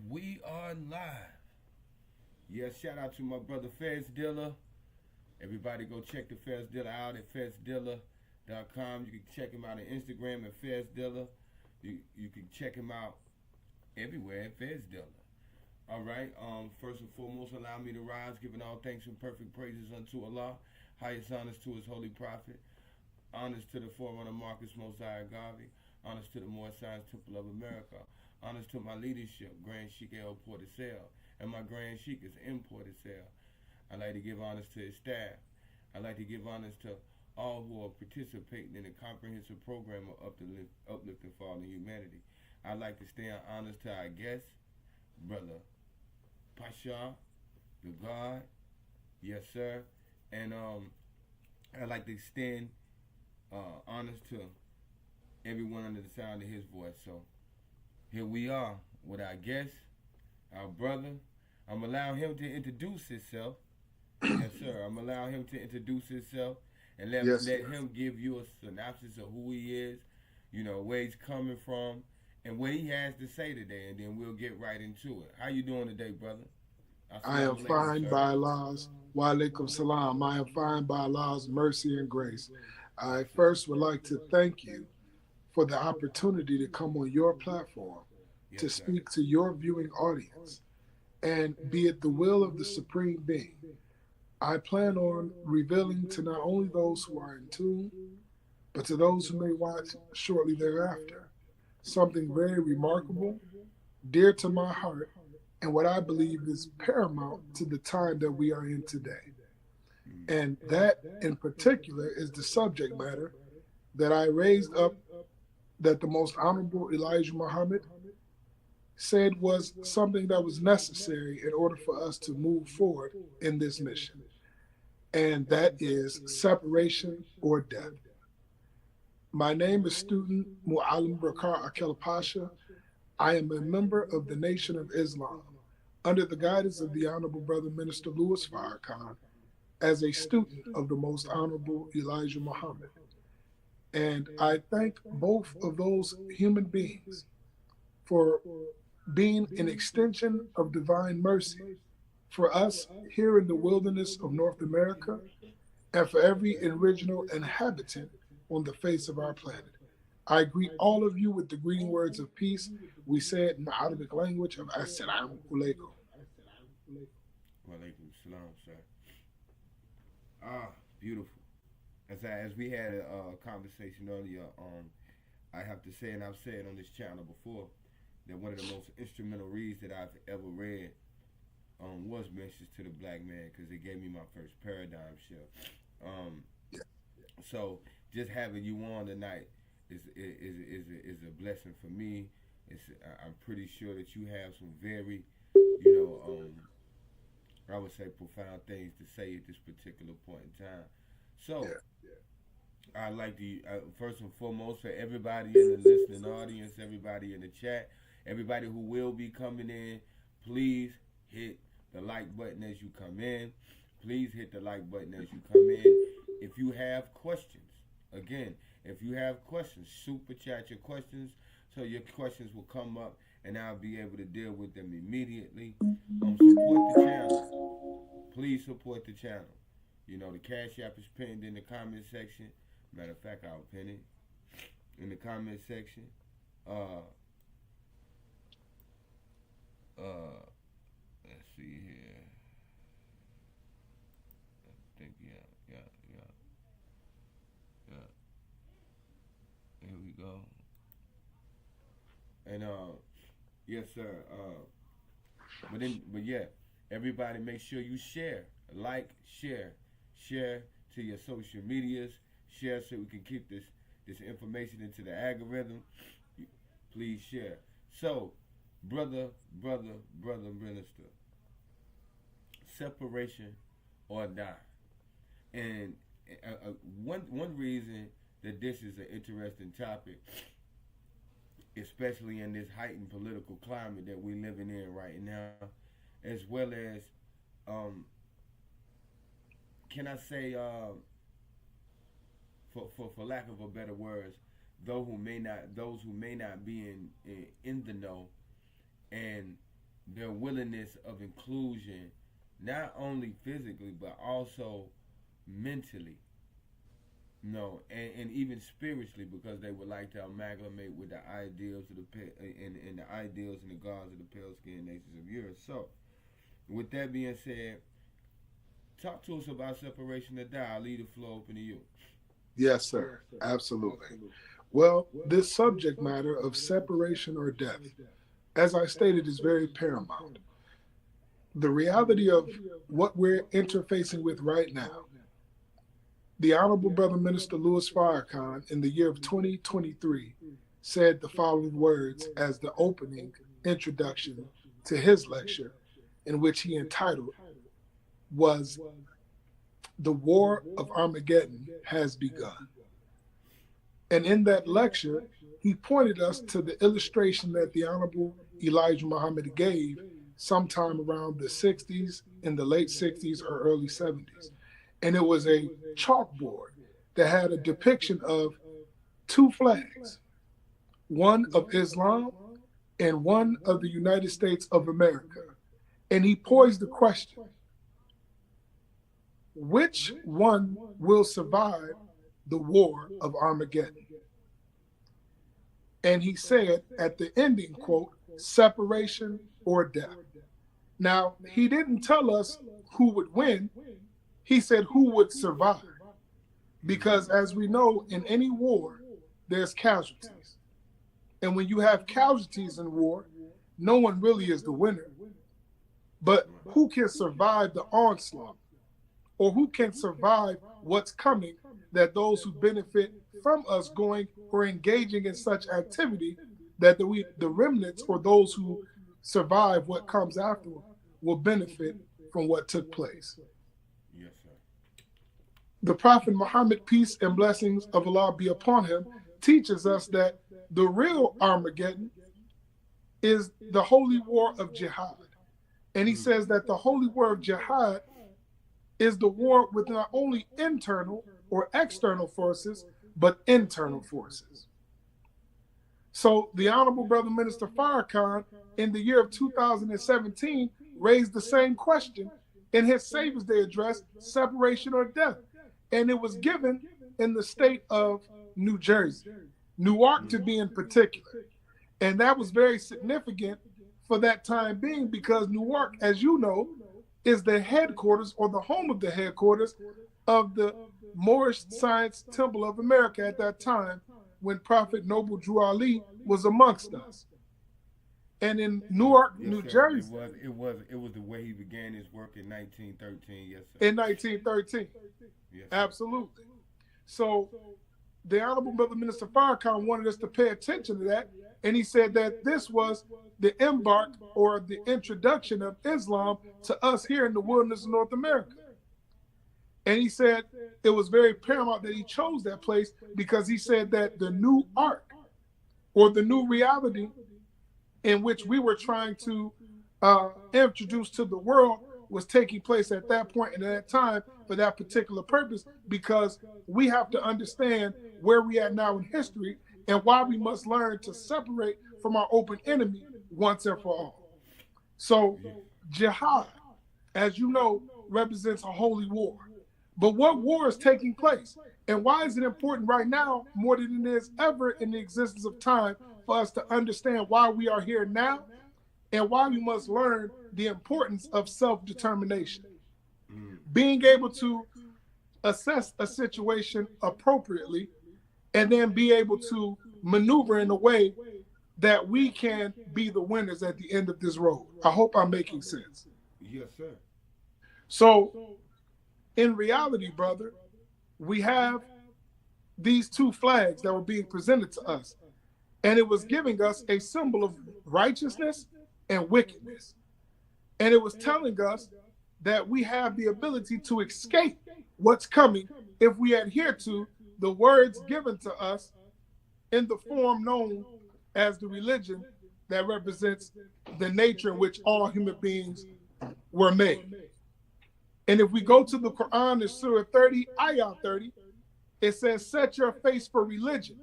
We are live. Yes, shout out to my brother Fez Dilla. Everybody go check the Fez Dilla out at fezdilla.com. You can check him out on Instagram at Fez Dilla. You can check him out everywhere at Fez Dilla. All right. First and foremost, allow me to rise, giving all thanks and perfect praises unto Allah. Highest honors to His holy prophet. Honors to the forerunner Marcus Mosiah Garvey. Honors to the Moore Science Temple of America. Honors to my leadership, Grand Sheikh El Portisel, and my Grand Sheikh is M. Portisel. I'd like to give honors to his staff. I'd like to give honors to all who are participating in the comprehensive program of uplifting fallen humanity. I'd like to extend honors to our guest, Brother Pasha, the God. Yes, sir. And I'd like to extend honors to everyone under the sound of his voice. So here we are with our guest, our brother. I'm allowing him to introduce himself. Yes, sir. I'm allowing him to introduce himself and let him give you a synopsis of who he is, where he's coming from, and what he has to say today, and then we'll get right into it. How you doing today, brother? I am fine by Allah's. Wa alaikum salam. I am fine by Allah's mercy and grace. I first would like to thank you for the opportunity to come on your platform to speak to your viewing audience. And be it the will of the Supreme Being, I plan on revealing to not only those who are in tune, but to those who may watch shortly thereafter, something very remarkable, dear to my heart, and what I believe is paramount to the time that we are in today. And that in particular is the subject matter that I raised up that the most honorable Elijah Muhammad said was something that was necessary in order for us to move forward in this mission. And that is separation or death. My name is student Mu'allim Rakar Ah-Kel Pasha. I am a member of the Nation of Islam under the guidance of the Honorable Brother Minister Louis Farrakhan as a student of the most honorable Elijah Muhammad. And I thank both of those human beings for being an extension of divine mercy for us here in the wilderness of North America and for every original inhabitant on the face of our planet. I greet all of you with the greeting words of peace. We say it in the Arabic language of Assalamu alaikum. Wa alaikum salam, sir. Beautiful. As we had a conversation earlier, I have to say, and I've said on this channel before, that one of the most instrumental reads that I've ever read was Messages to the Black Man, because it gave me my first paradigm shift. So just having you on tonight is a blessing for me. I'm pretty sure that you have some very, I would say profound things to say at this particular point in time. So I'd like to, first and foremost, for everybody in the listening audience, everybody in the chat, everybody who will be coming in, please hit the like button as you come in. Please hit the like button as you come in. If you have questions, again, if you have questions, super chat your questions so your questions will come up and I'll be able to deal with them immediately. Support the channel. Please support the channel. The Cash App is pinned in the comment section. Matter of fact, I'll pin it in the comment section. Let's see here. I think yeah. Here we go. And yes, sir. But yeah, everybody, make sure you share, like, share to your social medias, share so we can keep this information into the algorithm. Please share. So, brother minister, separation or die. And one reason that this is an interesting topic, especially in this heightened political climate that we're living in right now, as well as, can I say, for lack of a better words, those who may not be in the know, and their willingness of inclusion, not only physically but also mentally, and even spiritually, because they would like to amalgamate with the ideals of and the ideals and the gods of the pale skinned nations of Europe. So, with that being said, talk to us about separation or die. I'll leave the floor open to you. Yes, sir. Absolutely. Well, this subject matter of separation or death, as I stated, is very paramount. The reality of what we're interfacing with right now. The Honorable Brother Minister Louis Farrakhan, in the year of 2023, said the following words as the opening introduction to his lecture, in which he entitled was "The War of Armageddon Has Begun." And in that lecture, he pointed us to the illustration that the Honorable Elijah Muhammad gave sometime around the 60s, in the late 60s or early 70s. And it was a chalkboard that had a depiction of two flags, one of Islam and one of the United States of America. And he posed the question, which one will survive the war of Armageddon? And he said at the ending quote, separation or death. Now, he didn't tell us who would win. He said who would survive. Because as we know, in any war, there's casualties. And when you have casualties in war, no one really is the winner. But who can survive the onslaught? Or who can survive what's coming, that those who benefit from us going or engaging in such activity, that the remnants or those who survive what comes afterward will benefit from what took place. Yes, sir. The Prophet Muhammad, peace and blessings of Allah be upon him, teaches us that the real Armageddon is the holy war of jihad. And he says that the holy war of jihad is the war with not only internal or external forces, but internal forces. So the Honorable Brother Minister Farrakhan, in the year of 2017, raised the same question in his Savior's Day address, separation or death. And it was given in the state of New Jersey, Newark to be in particular. And that was very significant for that time being, because Newark, as you know, is the headquarters or the home of the headquarters of the Moorish Science Temple of America at that time, when Prophet Noble Drew Ali was amongst us. And in Newark, yes, New sir. Jersey. It was the way he began his work in 1913, yes, sir. In 1913. Yes, sir. Absolutely. So the Honorable Brother Minister Farrakhan wanted us to pay attention to that. And he said that this was the embark or the introduction of Islam to us here in the wilderness of North America. And he said it was very paramount that he chose that place, because he said that the new arc or the new reality in which we were trying to introduce to the world was taking place at that point and at that time for that particular purpose, because we have to understand where we are now in history and why we must learn to separate from our open enemy once and for all. So jihad, as you know, represents a holy war. But what war is taking place? And why is it important right now, more than it is ever in the existence of time, for us to understand why we are here now and why we must learn the importance of self-determination? Being able to assess a situation appropriately and then be able to maneuver in a way that we can be the winners at the end of this road. I hope I'm making sense. Yes, sir. So, in reality, brother, we have these two flags that were being presented to us, and it was giving us a symbol of righteousness and wickedness. And it was telling us that we have the ability to escape what's coming if we adhere to the words given to us in the form known as the religion that represents the nature in which all human beings were made. And if we go to the Quran in Surah 30, Ayah 30, it says, set your face for religion,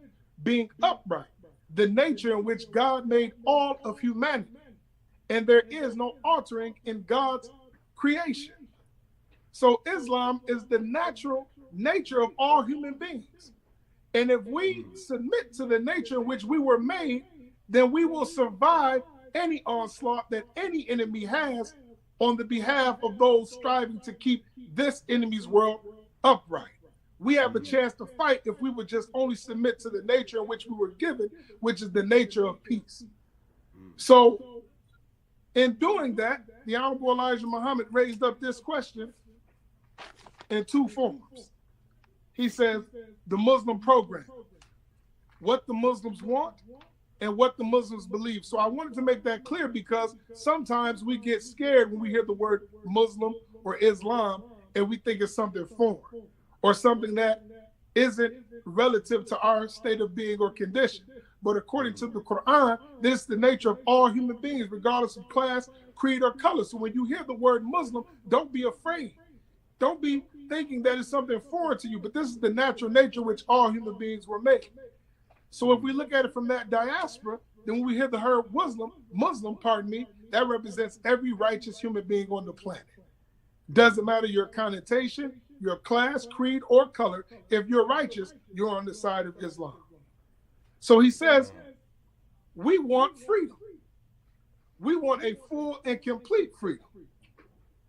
being upright, the nature in which God made all of humanity. and there is no altering in God's creation. So Islam is the natural nature of all human beings. And if we submit to the nature in which we were made, then we will survive any onslaught that any enemy has on the behalf of those striving to keep this enemy's world upright. We have a chance to fight if we would just only submit to the nature in which we were given, which is the nature of peace. So in doing that, the Honorable Elijah Muhammad raised up this question in two forms. He says, the Muslim program, what the Muslims want and what the Muslims believe. So I wanted to make that clear because sometimes we get scared when we hear the word Muslim or Islam and we think it's something foreign or something that isn't relative to our state of being or condition. But according to the Quran, this is the nature of all human beings, regardless of class, creed, or color. So when you hear the word Muslim, don't be afraid. Don't be thinking that it's something foreign to you, but this is the natural nature which all human beings were made. So if we look at it from that diaspora, then when we hear the word Muslim, that represents every righteous human being on the planet. Doesn't matter your connotation, your class, creed, or color. If you're righteous, you're on the side of Islam. So he says, we want freedom. We want a full and complete freedom.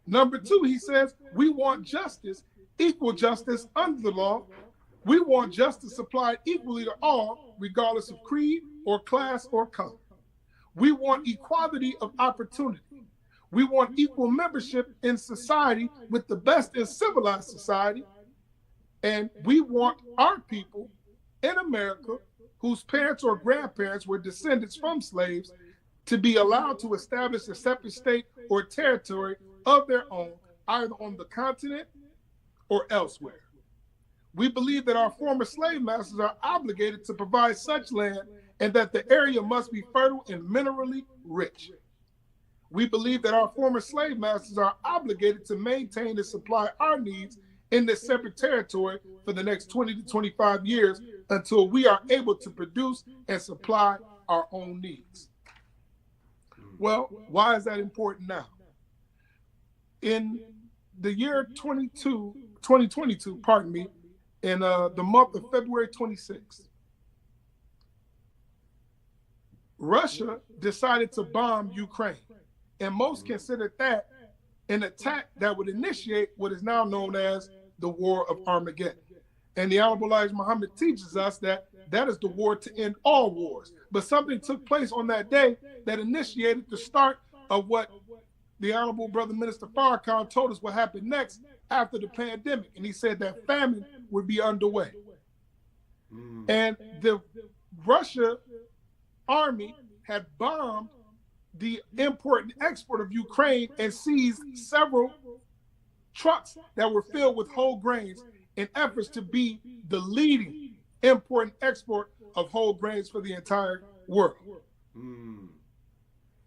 Number two, he says, we want justice, equal justice under the law. We want justice applied equally to all, regardless of creed or class or color. We want equality of opportunity. We want equal membership in society with the best in civilized society. And we want our people in America, whose parents or grandparents were descendants from slaves, to be allowed to establish a separate state or territory of their own, either on the continent or elsewhere. We believe that our former slave masters are obligated to provide such land and that the area must be fertile and minerally rich. We believe that our former slave masters are obligated to maintain and supply our needs in this separate territory for the next 20 to 25 years until we are able to produce and supply our own needs. Well, why is that important now? In the year 2022, in the month of February 26th, Russia decided to bomb Ukraine. And most considered that an attack that would initiate what is now known as the War of Armageddon. And the Honorable Elijah Muhammad teaches us that that is the war to end all wars. But something took place on that day that initiated the start of what the Honorable Brother Minister Farrakhan told us what happened next after the pandemic. And he said that famine would be underway. And the Russia army had bombed the import and export of Ukraine and seized several trucks that were filled with whole grains in efforts to be the leading import and export of whole grains for the entire world.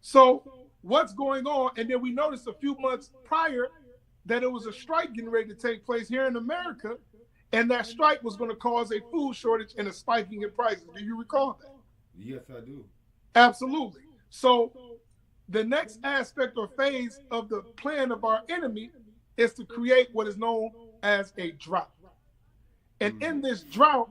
So what's going on? And then we noticed a few months prior that it was a strike getting ready to take place here in America, and that strike was going to cause a food shortage and a spiking in prices. Do you recall that? Yes, I do. Absolutely. So the next aspect or phase of the plan of our enemy is to create what is known as a drought. And in this drought,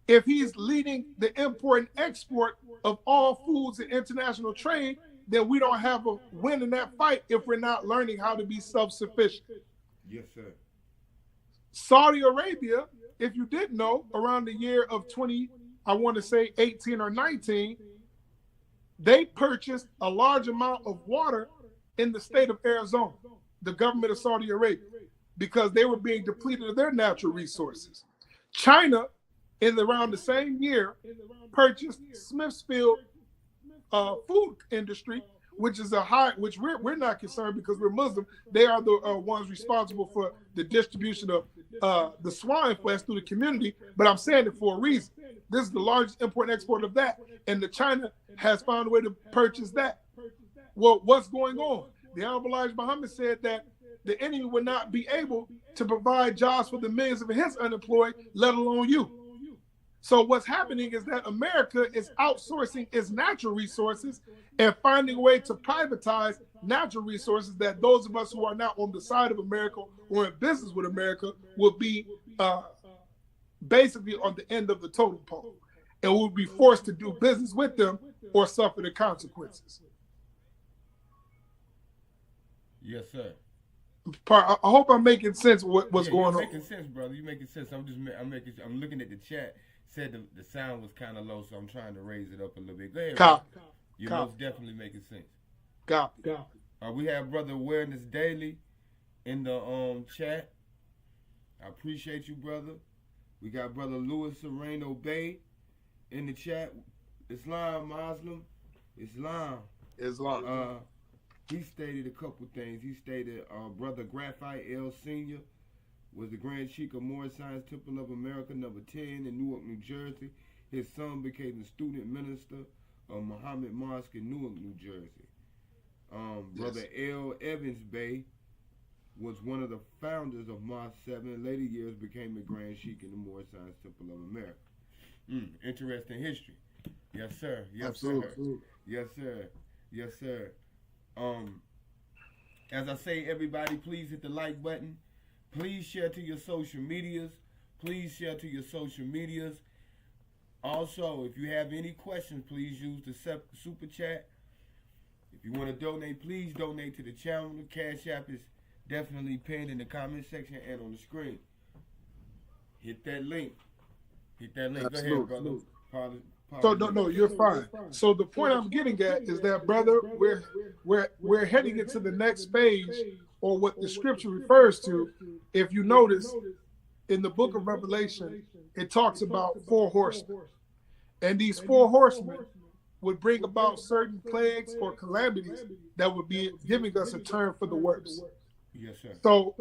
if he's leading the import and export of all foods in international trade, then we don't have a win in that fight if we're not learning how to be self-sufficient. Yes, sir. Saudi Arabia, if you didn't know, around the year of 18 or 19, they purchased a large amount of water in the state of Arizona, the government of Saudi Arabia, because they were being depleted of their natural resources. China, around the same year, purchased Smithfield food industry, which is which we're not concerned because we're Muslim. They are the ones responsible for the distribution of the swine flesh through the community. But I'm saying it for a reason. This is the largest import and export of that, and the China has found a way to purchase that. Well, what's going on? The Honorable Elijah Muhammad said that the enemy would not be able to provide jobs for the millions of his unemployed, let alone you. So what's happening is that America is outsourcing its natural resources and finding a way to privatize natural resources that those of us who are not on the side of America or in business with America will be basically on the end of the totem pole, and will be forced to do business with them or suffer the consequences. Yes, sir. I hope I'm making sense of what's going on. You're making sense, brother. You're making sense. I'm looking at the chat. Said the sound was kind of low, so I'm trying to raise it up a little bit. Go ahead. Copy. You're most definitely making sense. Copy. We have Brother Awareness Daily in the chat. I appreciate you, brother. We got Brother Louis Sereno Bay in the chat. Islam, Muslim, Islam. He stated a couple things. He stated Brother Graphite L. Sr. was the Grand Sheik of Moorish Science Temple of America, number 10 in Newark, New Jersey. His son became the student minister of Muhammad Mosque in Newark, New Jersey. Brother L. Evans Bay was one of the founders of Mosque 7. In later years became the Grand Sheik in the Moorish Science Temple of America. Interesting history. Yes, sir. Yes, Absolutely. sir. Yes, sir. Yes, sir. As I say, everybody, please hit the like button. Please share to your social medias. Also, if you have any questions, please use the super chat. If you want to donate, please donate to the channel. The Cash App is definitely pinned in the comment section and on the screen. Hit that link. Absolutely. Go ahead, brother. So no, you're fine. So the point I'm getting at is that, brother, we're heading into the next phase, or what the scripture refers to. If you notice, in the book of Revelation, it talks about 4 horsemen, and these 4 horsemen would bring about certain plagues or calamities that would be giving us a term for the worst. Yes, sir. So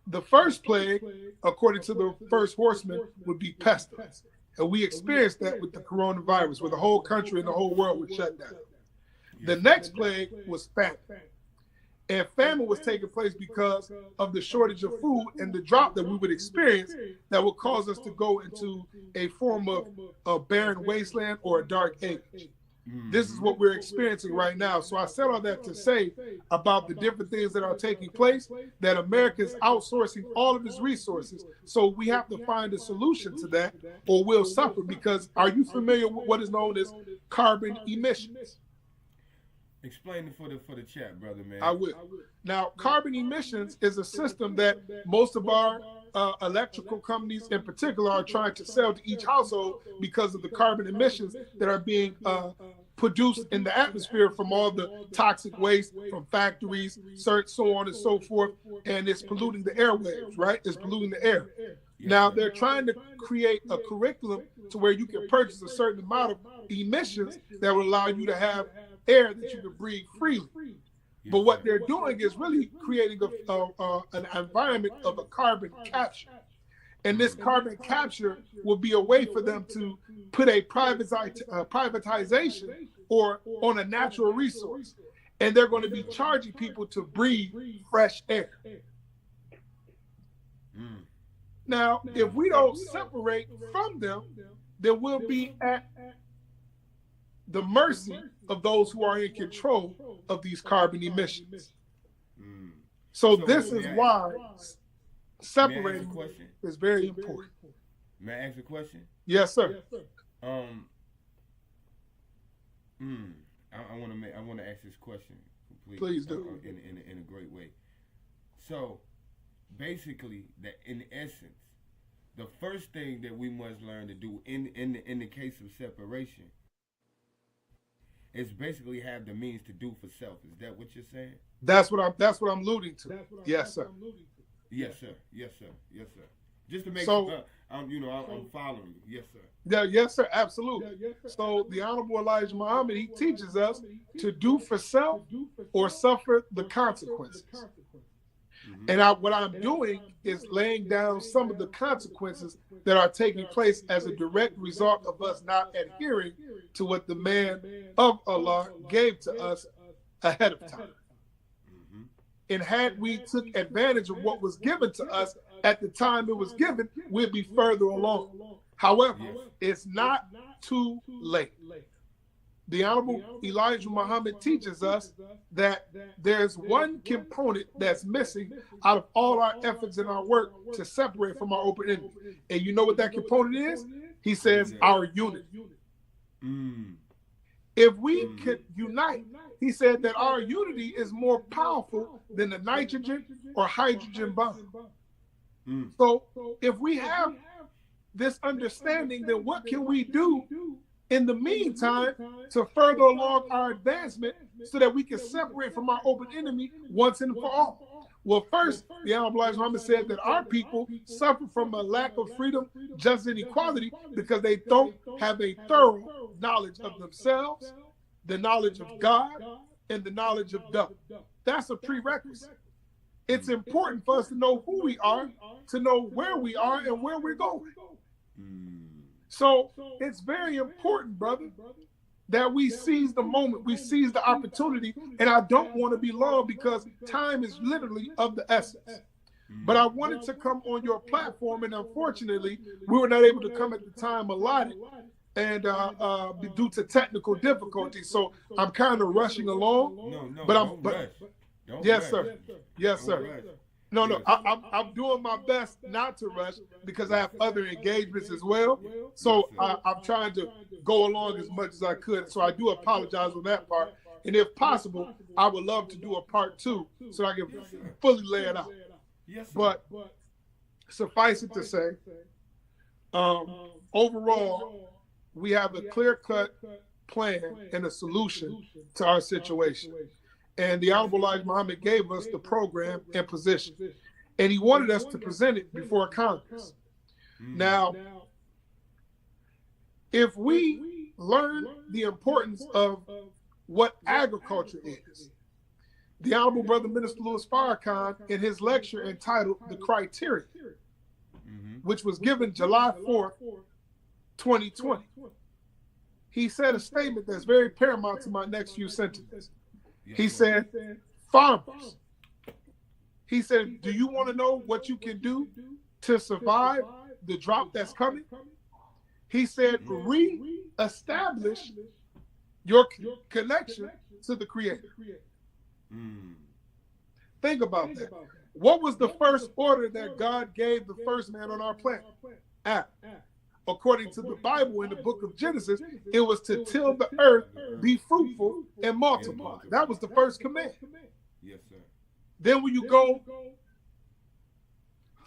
the first plague, according to the first horseman, would be pestilence. And we experienced that with the coronavirus, where the whole country and the whole world was shut down. The next plague was famine. And famine was taking place because of the shortage of food and the drought that we would experience that would cause us to go into a form of a barren wasteland or a dark age. This is what we're experiencing right now. So I said all that to say about the different things that are taking place, that America is outsourcing all of its resources. So we have to find a solution to that, or we'll suffer. Because are you familiar with what is known as carbon emissions? Explain it for the chat, brother, man. I will. Now, carbon emissions is a system that most of our electrical companies in particular are trying to sell to each household because of the carbon emissions that are being produced in the atmosphere from all the toxic waste from factories, so on and so forth, and it's polluting the airwaves, right? It's polluting the air. Now, they're trying to create a curriculum to where you can purchase a certain amount of emissions that will allow you to have air that you can breathe freely. But what they're doing is really creating an environment of a carbon capture. And this carbon capture will be a way for them to put a privatization or on a natural resource. And they're going to be charging people to breathe fresh air. Now, if we don't separate from them, then we'll be at the mercy of those who are in control of these carbon emissions. So this is why separating is very important. May I ask a question? Yes, sir. I want to ask this question completely. Please do. In a great way. So basically, that in essence, the first thing that we must learn to do in the case of separation is basically have the means to do for self. Is that what you're saying? That's what I'm alluding to. Yes, sir. Yes, sir. Yes, sir. Yes, sir. Just to make sure I'm following you. Yes, sir. Yeah, yes, sir. Absolutely. So the Honorable Elijah Muhammad, he teaches us to do for self or suffer the consequences. And what I'm doing is laying down some of the consequences that are taking place as a direct result of us not adhering to what the man of Allah gave to us ahead of time. And had we took advantage of what was given to us at the time it was given, we'd be further along. However, it's not too late. The Honorable Elijah Muhammad teaches us that there's one component that's missing out of all our efforts and our work to separate from our open enemy. And you know what that component is? He says our unity. If we could unite, he said that our unity is more powerful than the nitrogen or hydrogen bomb. So if we have this understanding, then what can we do in the meantime to further along our advancement so that we can separate from our open enemy once and for all? Well, first, the Honorable Elijah Muhammad said that our people suffer from a lack of freedom, justice, and equality because they don't have a thorough knowledge of themselves, the knowledge of God, and the knowledge of God. That's a prerequisite. It's important for us to know who we are, to know where we are, and where we're going. So it's very important, brother, that we seize the moment, we seize the opportunity, and I don't want to be long because time is literally of the essence. But I wanted to come on your platform, and unfortunately, we were not able to come at the time allotted, and due to technical difficulties. So I'm kind of rushing along. Yes, sir. Yes, sir. No, I'm doing my best not to rush because I have other engagements as well. So I'm trying to go along as much as I could. So I do apologize on that part. And if possible, I would love to do a part 2 so I can fully lay it out. But suffice it to say, overall, we have a clear-cut plan and a solution to our situation. And the Honorable Elijah Muhammad gave us the program and position. And he wanted us to present it before Congress. Now, if we learn the importance of what agriculture is, the Honorable Brother Minister Louis Farrakhan, in his lecture entitled The Criteria, which was given July 4th, 2020, he said a statement that's very paramount to my next few sentences. He said, farmers, he said, do you want to know what you can do to survive the drought that's coming? He said, re-establish your connection to the Creator. Think about that. What was the first order that God gave the first man on our planet? Adam. According to the Bible in the book of Genesis, it was to till the earth, be fruitful, and multiply. That was the first command. Yes, sir. Then when you go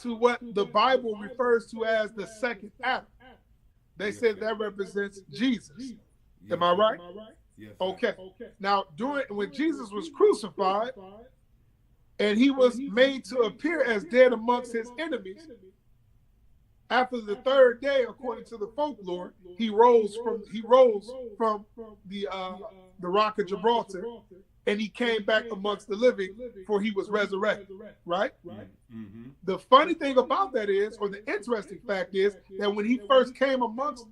to what the Bible refers to as the second Adam, they said that represents Jesus. Am I right? Yes, sir. Okay. Now, when Jesus was crucified and he was made to appear as dead amongst his enemies, after the third day, according to the folklore, he rose from the Rock of Gibraltar, and he came back amongst the living, for he was resurrected. Right? The funny thing about that is, or the interesting fact is, that when he first came amongst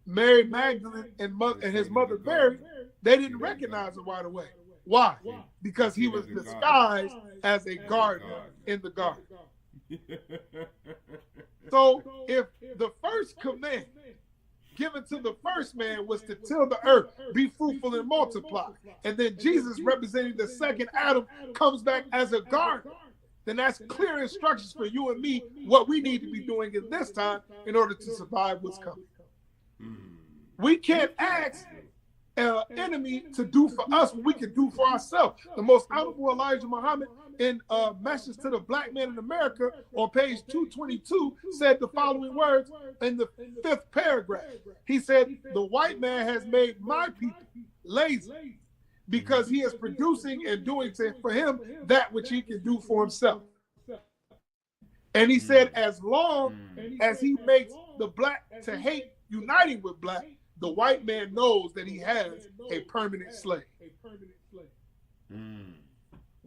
Mary Magdalene and his mother Mary, they didn't recognize him right away. Why? Because he was disguised as a gardener in the garden. So if the first command given to the first man was to till the earth, be fruitful and multiply, and then Jesus, representing the second Adam, comes back as a gardener, then that's clear instructions for you and me what we need to be doing in this time in order to survive what's coming. We can't ask an enemy to do for us what we can do for ourselves. The most honorable Elijah Muhammad, in a message to the black man in America on page 222, said the following words in the 5th paragraph. He said, the white man has made my people lazy because he is producing and doing for him that which he can do for himself. And he said, as long as he makes the black to hate uniting with black, the white man knows that he has a permanent slave.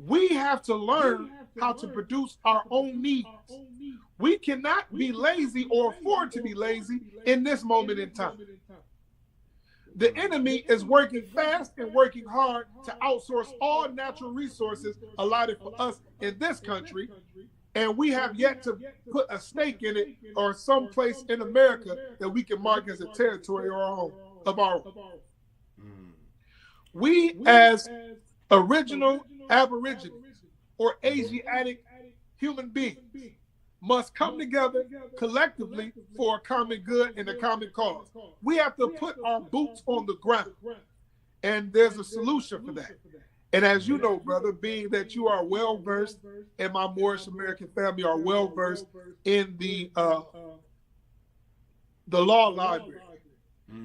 We have to learn how to produce our own needs. We cannot be lazy or afford to be lazy in this moment in time. The enemy is working fast and working hard to outsource all natural resources allotted for us in this country And we have yet to put a stake in it or some place in America that we can mark as a territory of our own. We, as original Aborigines or Asiatic human beings, must come together collectively for a common good and a common cause. We have to put our boots on the ground. And there's a solution for that. And as you know, brother, being that you are well-versed, and my Moorish American family are well-versed in the law library,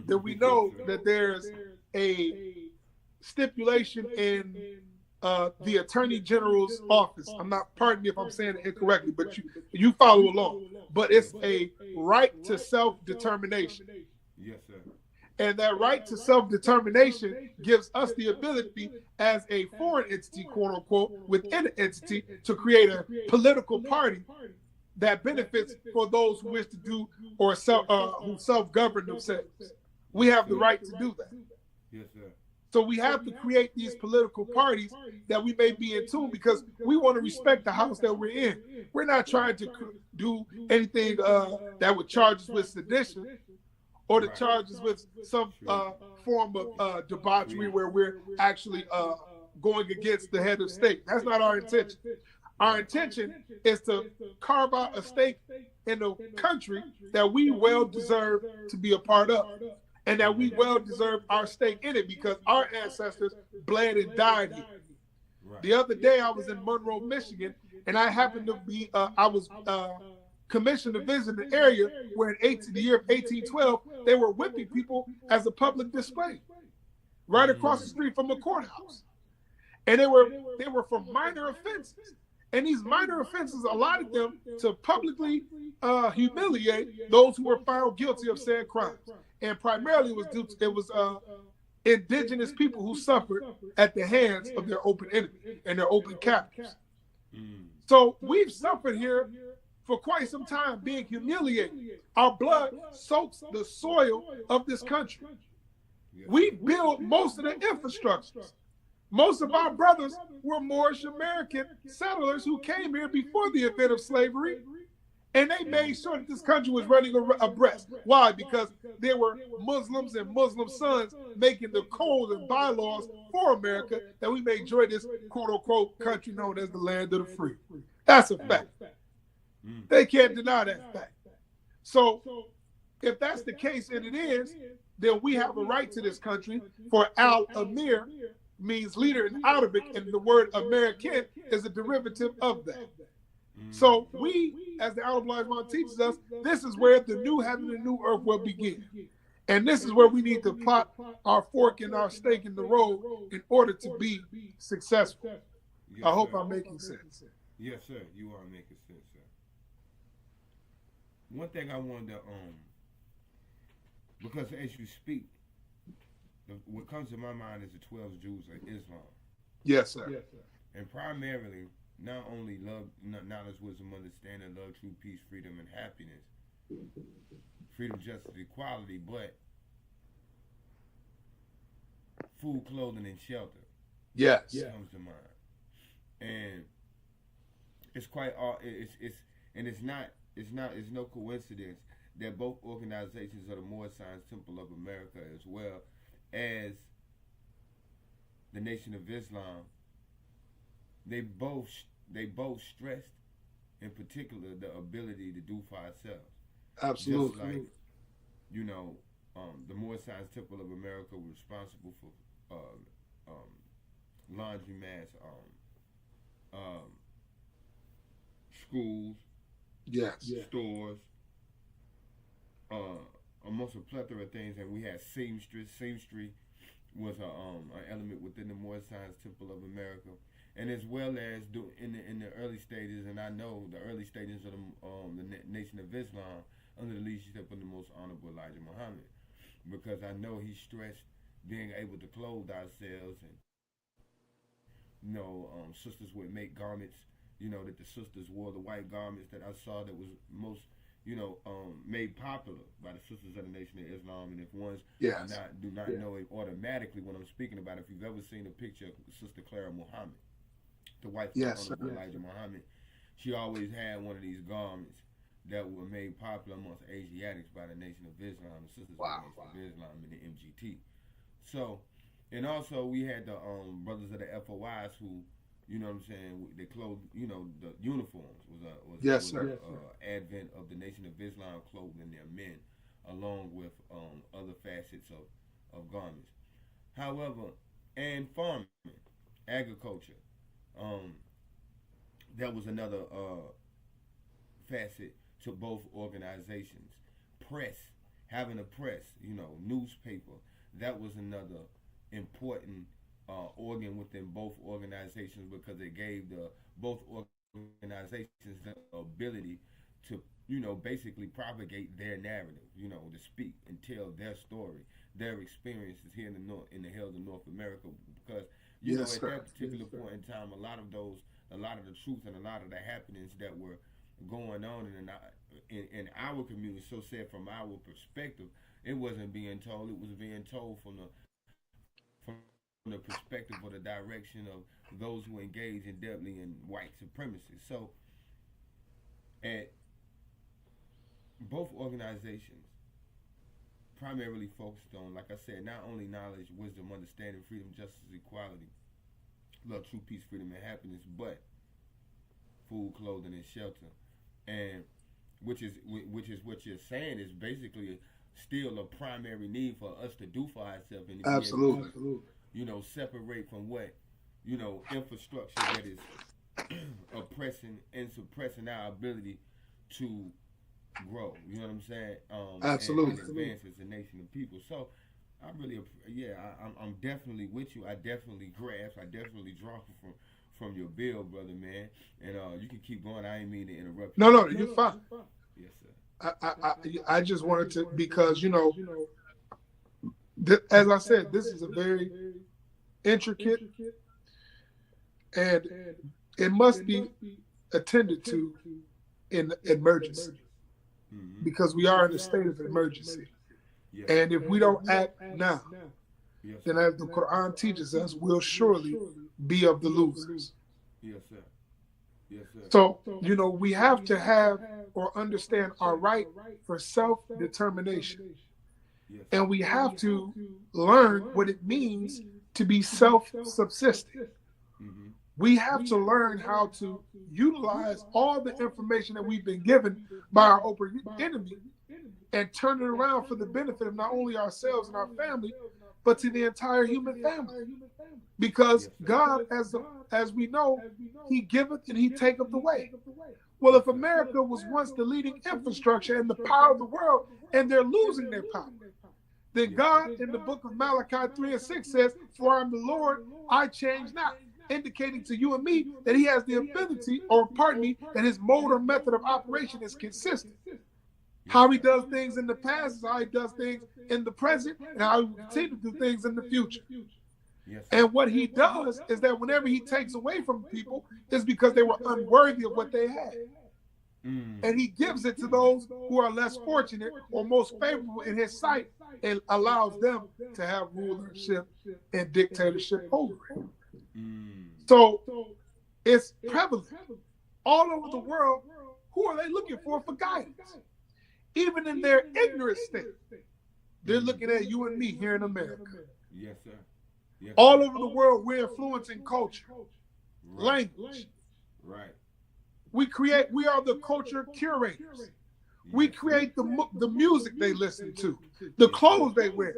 that we know that there's a stipulation in the Attorney General's office. Pardon me if I'm saying it incorrectly, but you follow along. But it's a right to self-determination. Yes, sir. And that right to self-determination gives us the ability as a foreign entity, quote unquote, within an entity to create a political party that benefits for those who wish to do or who self-govern themselves. We have the right to do that. Yes, sir. So we have to create these political parties that we may be in tune, because we want to respect the house that we're in. We're not trying to do anything that would charge us with sedition, or to charge us with some form of debauchery where we're actually going against the head of state. That's not our intention. Our intention is to carve out a stake in the country that we well deserve to be a part of, and that we well deserve our stake in it, because our ancestors bled and died here. The other day I was in Monroe, Michigan, and I happened to be, I was commissioned to visit an area where in the year of 1812, they were whipping people as a public display right across the street from a courthouse. And they were for minor offenses. And these minor offenses allowed them to publicly humiliate those who were found guilty of said crimes. And primarily it was indigenous people who suffered at the hands of their open enemy and their open captors. So we've suffered here for quite some time, being humiliated. Our blood soaks the soil of this country. We build most of the infrastructures. Most of our brothers were Moorish American settlers who came here before the event of slavery, and they made sure that this country was running abreast. Why? Because there were Muslims and Muslim sons making the codes and bylaws for America that we may enjoy this quote-unquote country known as the land of the free. That's a fact. They can't deny that fact. So if that's the case, and it is, then we have a right to this country, for Al-Amir means leader in Arabic, and the word American is a derivative of that. So we, as the Al-Blind teaches us, this is where the new heaven and new earth will begin. And this is where we need to plot our fork and our stake in the road in order to be successful. Yes, I hope sir. I'm making sense. Yes, sir. You are making sense, sir. One thing I wanted to, because as you speak, what comes to my mind is the 12 Jews of Islam. Yes, sir. Yes, sir. And primarily, not only love, knowledge, wisdom, understanding, love, truth, peace, freedom, and happiness, freedom, justice, equality, but food, clothing, and shelter. Yes. Comes to mind. And it's quite it's no coincidence that both organizations of the Moorish Science Temple of America, as well as the Nation of Islam, they both stressed in particular the ability to do for ourselves. Absolutely. Just like, the Moorish Science Temple of America was responsible for laundromats, schools, Yes. stores, almost a plethora of things, and we had seamstress. Seamstry was an element within the Moorish Science Temple of America, and as well as in the early stages, and I know the early stages of the Nation of Islam under the leadership of the Most Honorable Elijah Muhammad, because I know he stressed being able to clothe ourselves, and sisters would make garments. That the sisters wore the white garments that I saw that was most, made popular by the sisters of the Nation of Islam. And if ones do not know it automatically when I'm speaking about it, if you've ever seen a picture of Sister Clara Muhammad, the wife of Elijah Muhammad, she always had one of these garments that were made popular amongst Asiatics by the Nation of Islam, the Sisters of the Nation of Islam, and the MGT. So, and also we had the brothers of the FOIs who, you know what I'm saying, they clothed, you know, the uniforms was advent of the Nation of Islam clothing their men, along with other facets of garments. However, and farming, agriculture, that was another facet to both organizations. Press, having a press, you know, newspaper, that was another important organ within both organizations, because it gave both organizations the ability to, you know, basically propagate their narrative, you know, to speak and tell their story, their experiences here in the hills of North America, because you know, at that particular point in time, a lot of the truth and a lot of the happenings that were going on in our community, so said from our perspective, it wasn't being told. It was being told from the perspective or the direction of those who engage in depthly in white supremacy. So, at both organizations primarily focused on, like I said, not only knowledge, wisdom, understanding, freedom, justice, equality, love, truth, peace, freedom, and happiness, but food, clothing, and shelter. And which is what you're saying is basically still a primary need for us to do for ourselves, and absolutely, you know, separate from what, you know, infrastructure that is oppressing and suppressing our ability to grow. You know what I'm saying? Absolutely. And advance as a nation of people. So I really, I'm definitely with you. I definitely grasp. I definitely draw from your bill, brother, man. And you can keep going. I ain't mean to interrupt you. No, you're fine. Yes, sir. I just wanted to, because, you know, as I said, this is a very intricate, and it must be attended to in emergency, because we are in a state of emergency. Yes. And if we don't act now, then as the Quran teaches us, we'll surely be of the losers. Yes, sir. Yes, sir. So, you know, we have to have or understand our right for self-determination. Yes. And we have to learn what it means to be self-subsistent. Mm-hmm. We have to learn how to utilize all the information that we've been given by our open enemy and turn it around for the benefit of not only ourselves and our family, but to the entire human family. Because God, as we know, He giveth and He taketh away. Well, if America was once the leading infrastructure and the power of the world, and they're losing their power, then God in the book of Malachi 3:6 says, "For I am the Lord, I change not," indicating to you and me that He has the ability, or pardon me, that His mode or method of operation is consistent. How He does things in the past is how He does things in the present, and how He will continue to do things in the future. Yes. And what He does is that whenever He takes away from people, it's because they were unworthy of what they had. And He gives it to those who are less fortunate or most favorable in His sight, and allows them to have rulership and dictatorship over it. So it's prevalent all over the world. Who are they looking for guidance? Even in their ignorant state, they're looking at you and me here in America. Yes, sir. Yes, all sir. over the world, we're influencing culture, language. Right. We are the culture curators. We create the music they listen to, the clothes they wear,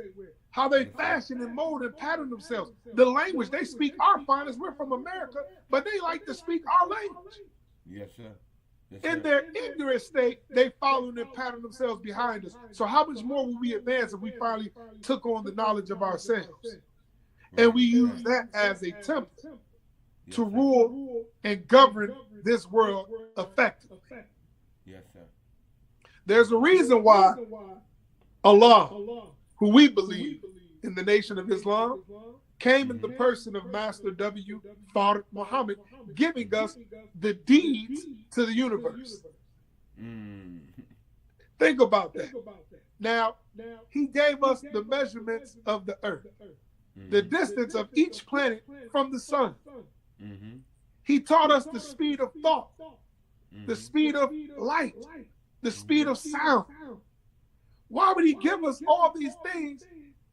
how they fashion and mold and pattern themselves, the language they speak. Our finest, we're from America, but they like to speak our language. Yes, sir. Yes, In sir. their ignorant state, they follow and pattern themselves behind us. So how much more will we advance if we finally took on the knowledge of ourselves? And we use that as a template to rule and govern this world effectively. Yes, sir. There's a reason why Allah, who we believe in the Nation of Islam, came in the person of Master W. Fard Muhammad, giving us the deeds to the universe. Think about that. Now, He gave us the measurements of the earth, the distance of each planet from the sun. He taught us the speed of thought. the speed of light, the speed of sound. Why would he give us all these things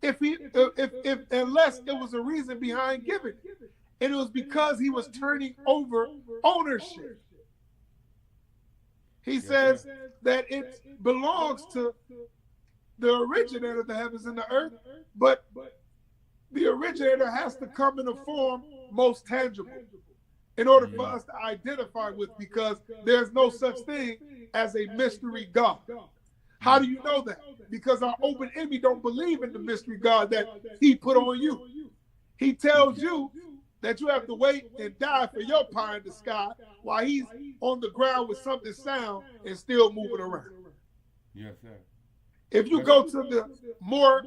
if unless there was a reason behind giving it? And it was because he was turning over ownership. He says that it belongs to the originator of the heavens and the earth, but the originator has to come in a form most tangible in order for us to identify with, because there's no such thing as a mystery God. How do you know that? Because our open enemy don't believe in the mystery God that he put on you. He tells you that you have to wait and die for your pie in the sky while he's on the ground with something sound and still moving around. Yes, sir. If you go to the more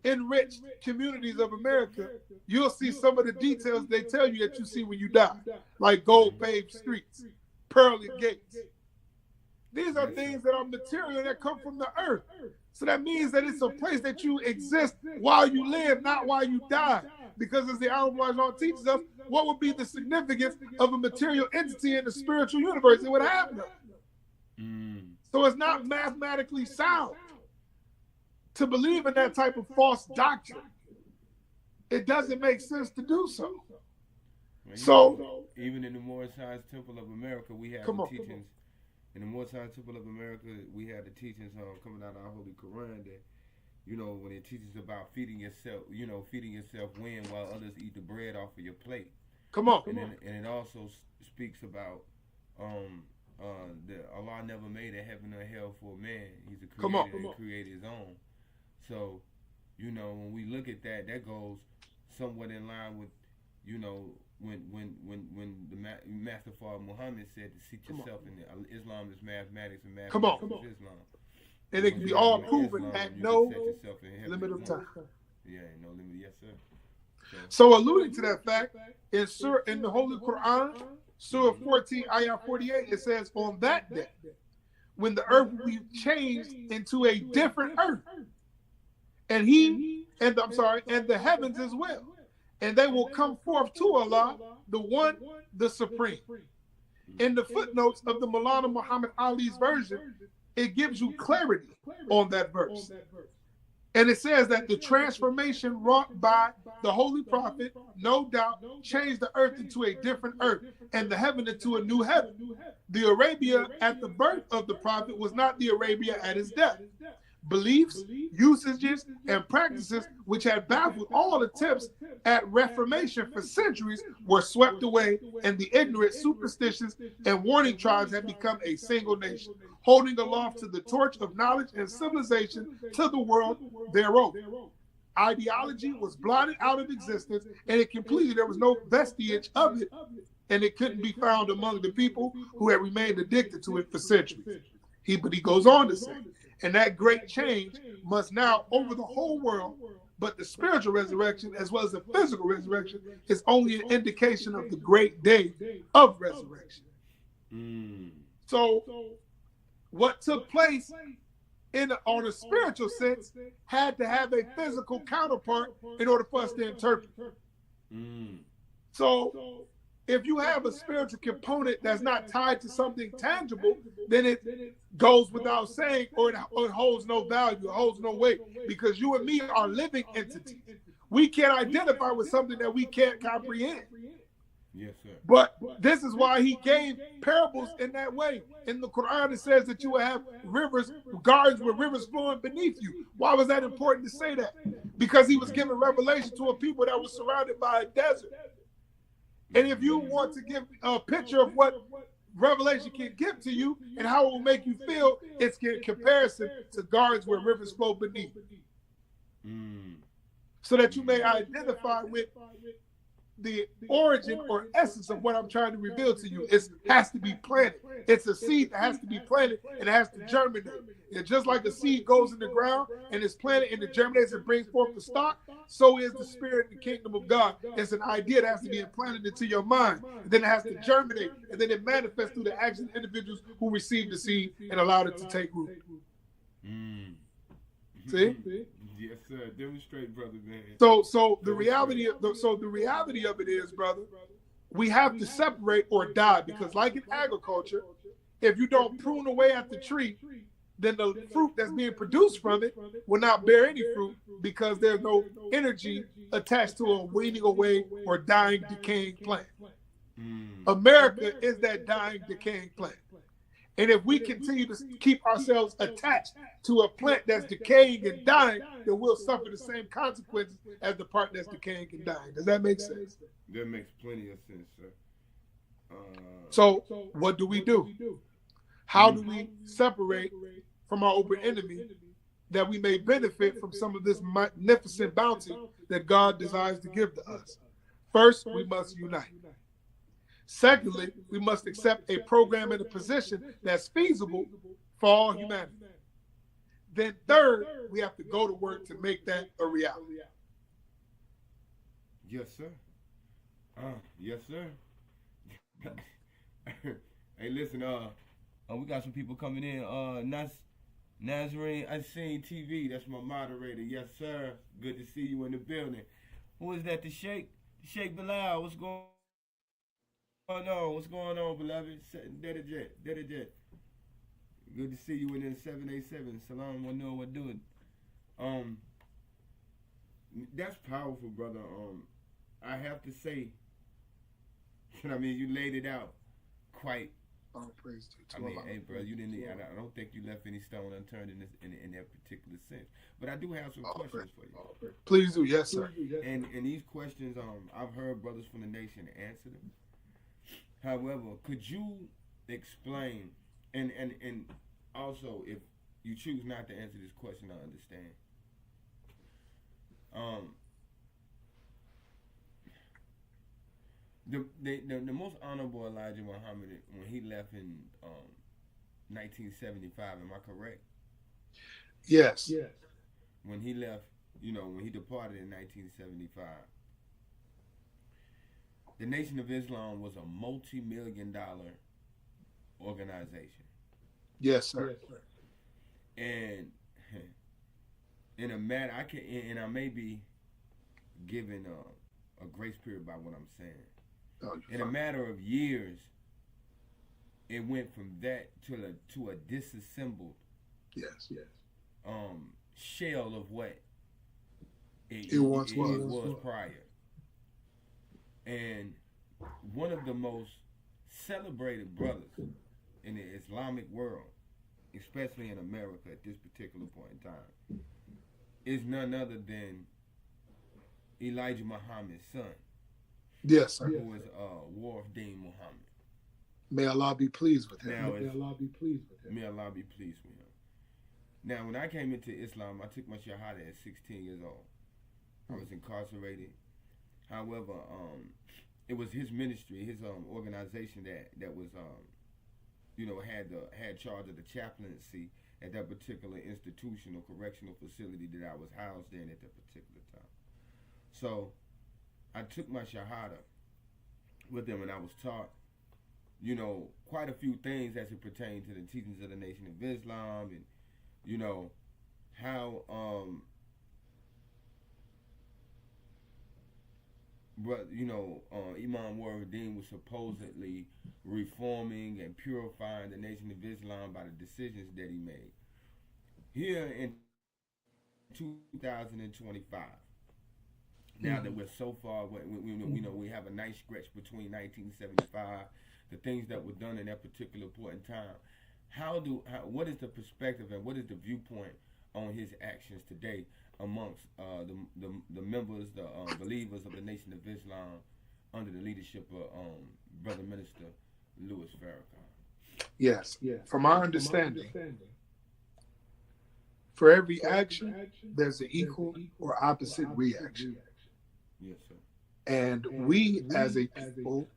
enriched communities of America, you'll see some of the details they tell you that you see when you die, like gold paved streets, pearly gates. These are things that are material that come from the earth. So that means that it's a place that you exist while you live, not while you die. Because as the Al teaches us, what would be the significance of a material entity in the spiritual universe? It would have none. So it's not mathematically sound to believe in that type of false doctrine. It doesn't make sense to do so. So even in the Moorish Science Temple of America, we have the teachings. In the Moorish Science Temple of America, we have the teachings coming out of our Holy Quran that, you know, when it teaches about feeding yourself, feeding yourself when while others eat the bread off of your plate. And it also speaks about that Allah never made a heaven or hell for man. He's a creator and created his own. So, when we look at that, that goes somewhat in line with, when the Master Father Muhammad said to seek yourself in Islam is mathematics and mathematics is Islam. And it can be all proven at no limit of time. Yeah, no limit. Yes, sir. So alluding to that fact, in the Holy Quran, Surah 14, Ayah 48, it says, on that day, when the earth will be changed into a different earth, and the heavens as well, and they will come forth to Allah, the one, the supreme. In the footnotes of the Maulana Muhammad Ali's version, it gives you clarity on that verse. And it says that the transformation wrought by the Holy Prophet, no doubt, changed the earth into a different earth and the heaven into a new heaven. The Arabia at the birth of the Prophet was not the Arabia at his death. Beliefs, usages, and practices which had baffled all attempts at reformation for centuries were swept away, and the ignorant, superstitious, and warring tribes had become a single nation, holding aloft to the torch of knowledge and civilization to the world thereof. Ideology was blotted out of existence, and there was no vestige of it, and it couldn't be found among the people who had remained addicted to it for centuries. But he goes on to say, and that great change must now over the whole world, but the spiritual resurrection as well as the physical resurrection is only an indication of the great day of resurrection. So what took place on a spiritual sense had to have a physical counterpart in order for us to interpret. So if you have a spiritual component that's not tied to something tangible, then it goes without saying, or it holds no value, it holds no weight, because you and me are living entities. We can't identify with something that we can't comprehend. Yes, sir. But this is why he gave parables in that way. In the Quran, it says that you will have rivers, gardens with rivers flowing beneath you. Why was that important to say that? Because he was giving revelation to a people that was surrounded by a desert. And if you want to give a picture of what revelation can give to you and how it will make you feel, it's in comparison to gardens where rivers flow beneath. So that you may identify with the origin or essence of what I'm trying to reveal to you. It has to be planted. It's a seed that has to be planted and it has to germinate. And just like a seed goes in the ground and is planted and it germinates and brings forth the stalk, so is the spirit in the kingdom of God. It's an idea that has to be implanted into your mind. And then it has to germinate. And then it manifests through the action of individuals who received the seed and allowed it to take root. See? Yes, sir. Demonstrate, brother, man. So the reality of it is, brother, we have to separate or die, because like in agriculture, if you don't prune away at the tree, then the fruit that's being produced from it will not bear any fruit, because there's no energy attached to a weaning away or dying, decaying plant. America is that dying, decaying plant. And if we continue to keep ourselves attached to a plant that's decaying and dying, then we'll suffer the same consequences as the part that's decaying and dying. Does that make sense? That makes plenty of sense, sir. So what do? How do we separate from our open enemy, that we may benefit from some of this magnificent bounty that God desires to give to us? First, we must unite. Secondly, we must accept a program and a position that's feasible for all humanity. Then third, we have to go to work to make that a reality. Yes, sir. Yes, sir. Hey, listen, we got some people coming in. Nazarene, I seen TV. That's my moderator. Yes, sir. Good to see you in the building. Who is that? The Sheikh? Sheikh Bilal. What's going on? What's going on, beloved? Dead. Good to see you in the 787. Salam, what know what doing. That's powerful, brother. I have to say, I mean, you laid it out quite. Oh, praise to I mean, hey, bro, you didn't. I don't think you left any stone unturned in that particular sense. But I do have some questions for you. Please do, yes, sir. And these questions, I've heard brothers from the nation answer them. However, could you explain, and also, if you choose not to answer this question, I understand. The most honorable Elijah Muhammad, when he left in 1975, am I correct? Yes. When he left, when he departed in 1975, the Nation of Islam was a multi-million-dollar organization. Yes, sir. And in a matter, I may be given a grace period by what I'm saying. In a matter of years, it went from that to a disassembled shell of what it was prior. And one of the most celebrated brothers in the Islamic world, especially in America at this particular point in time, is none other than Elijah Muhammad's son. Yes, sir. Who is Warf Deen Muhammad. May Allah be pleased with him. May Allah be pleased with him. Now, when I came into Islam, I took my Shahada at 16 years old. I was incarcerated. However, it was his ministry, his organization that was had charge of the chaplaincy at that particular institutional correctional facility that I was housed in at that particular time. So I took my Shahada with them, and I was taught, quite a few things as it pertained to the teachings of the Nation of Islam, and, how, Imam Warudin was supposedly reforming and purifying the Nation of Islam by the decisions that he made. Here in 2025, now that we're so far, we have a nice stretch between 1975, the things that were done in that particular point in time. What is the perspective and what is the viewpoint on his actions today amongst the members, the believers of the Nation of Islam under the leadership of Brother Minister Louis Farrakhan? Yes. From our understanding, for every action, there's an equal or opposite reaction. Yes, sir. And we as a people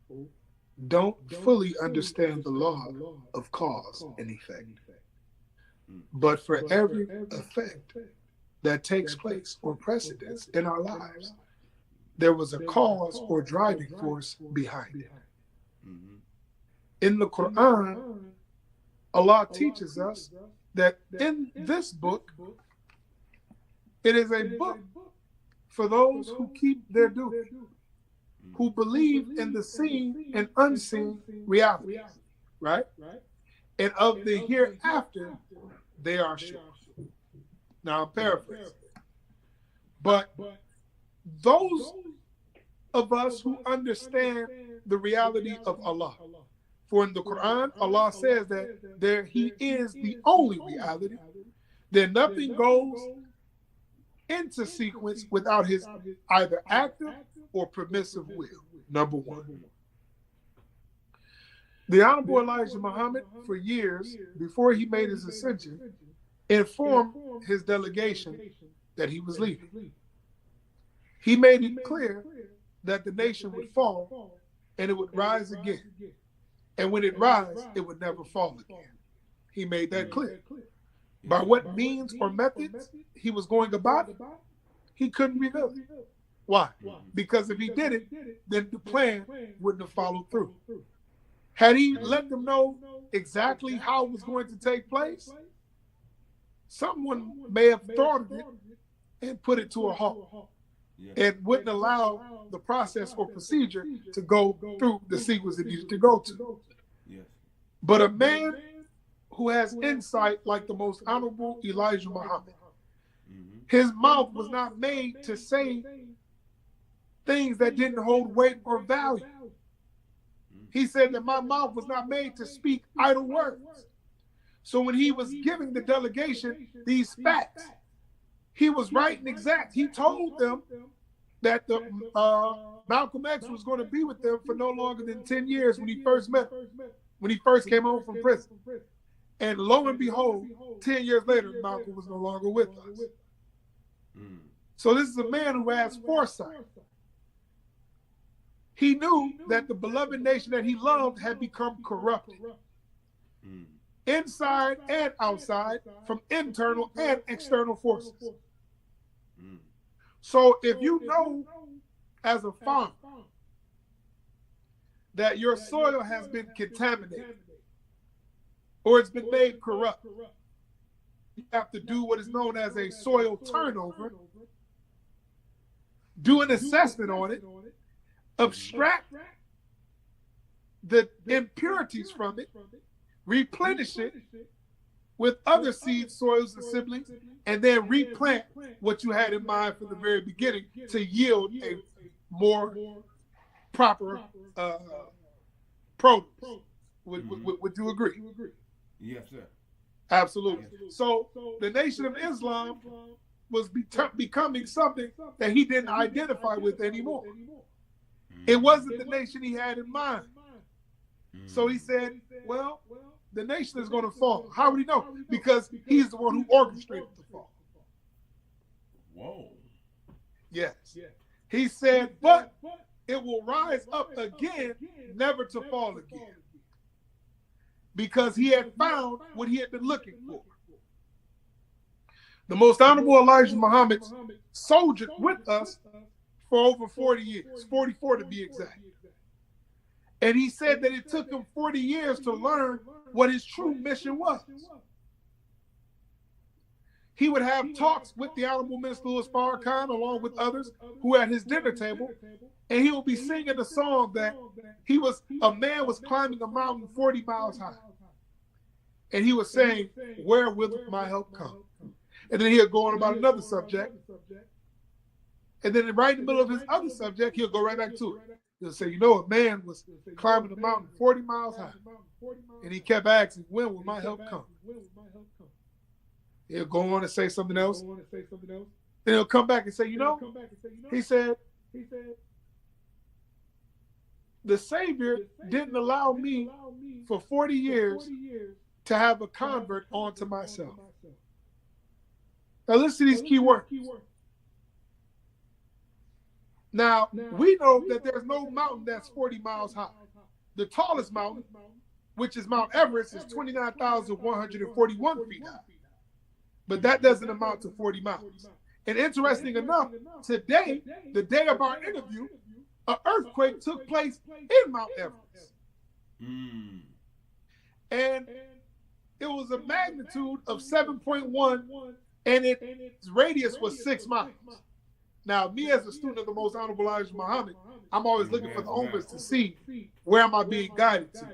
don't fully understand the law of cause and effect. But for every effect that takes place or precedence in our lives, there was a cause or driving force behind it. In the Quran, Allah teaches us that in this book, it is a book for those who keep their duty. who believe in the seen and unseen realities, right? And of the hereafter, they are sure. Now I'm paraphrasing. But those of us who understand the reality of Allah, for in the Quran, Allah says that He is the only reality, then nothing goes into sequence without His either active or permissive will. Number one. The Honorable Elijah Muhammad, for years before he made his ascension, informed his delegation that he was leaving. He made it clear that the nation would fall and it would rise again. And when it rises, it would never fall again. He made that clear. By what means or methods he was going about it, he couldn't reveal it. Why? Because if he did it, then the plan wouldn't have followed through. Had he let them know exactly how it was going to take place, someone may have thought of it and put it to a halt and wouldn't allow the process or procedure to go through the sequence it needed to go to. But a man who has insight like the most honorable Elijah Muhammad, his mouth was not made to say things that didn't hold weight or value. He said that my mouth was not made to speak idle words. So when he was giving the delegation these facts, he was right and exact. He told them that the Malcolm X was going to be with them for no longer than 10 years when he first met him, when he first came home from prison. And lo and behold, 10 years later, Malcolm was no longer with us. So this is a man who has foresight. He knew that the beloved nation that he loved had become corrupted, inside and outside, from internal and external forces. So if you know as a farmer that your soil has been contaminated or it's been made corrupt, you have to do what is known as a soil turnover, do an assessment on it, abstract the impurities from it, replenish it with other seed soils and siblings, and then replant what you had in mind from the very beginning to yield a more proper produce. Would you agree? Yes, sir. Absolutely. So the Nation of Islam was becoming something that he didn't identify with anymore. It wasn't the nation he had in mind. So he said, well, the nation is going to fall. How would he know? Because he's the one who orchestrated the fall. Whoa. Yes. He said, but it will rise up again, never to fall again. Because he had found what he had been looking for. The most honorable Elijah Muhammad soldiered with us for over 40 years, 44 to be exact. And he said that it took him 40 years to learn what his true mission was. He would have talks with the Honorable Minister Louis Farrakhan along with others who were at his dinner table, and he would be singing a song that a man was climbing a mountain 40 miles high. And he was saying, where will my help come? And then he'll go on about another subject. And then right in the middle of his other subject, he'll go right back to it. He'll say, a man was climbing a mountain 40 miles high. And he kept asking, when will my help come? He'll go on and say something else. Then he'll come back and say, he said, the Savior didn't allow me for 40 years to have a convert onto myself. Now listen to these key words. Now, we know that there's no mountain that's 40 miles high. The tallest mountain, which is Mount Everest, is 29,141 feet high. But that doesn't amount to 40 miles. And interesting enough, today, the day of our interview, an earthquake took place in Mount Everest. And it was a magnitude of 7.1, and its radius was 6 miles. Now, me as a student of the most honorable Elijah Muhammad, I'm always looking for the omens to see where am I being guided to.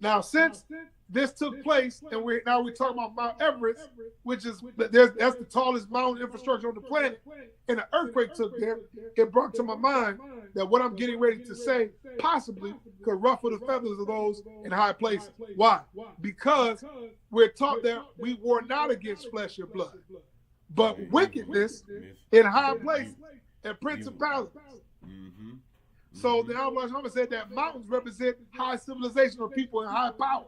Now, since this took place, and we're talking about Mount Everest, which is that's the tallest mountain infrastructure on the planet, and an earthquake took there, it brought to my mind that what I'm getting ready to say possibly could ruffle the feathers of those in high places. Why? Because we're taught that we war not against flesh and blood, but wickedness in high places and principalities. So the Honorable Muhammad said that mountains represent high civilization or people in high power.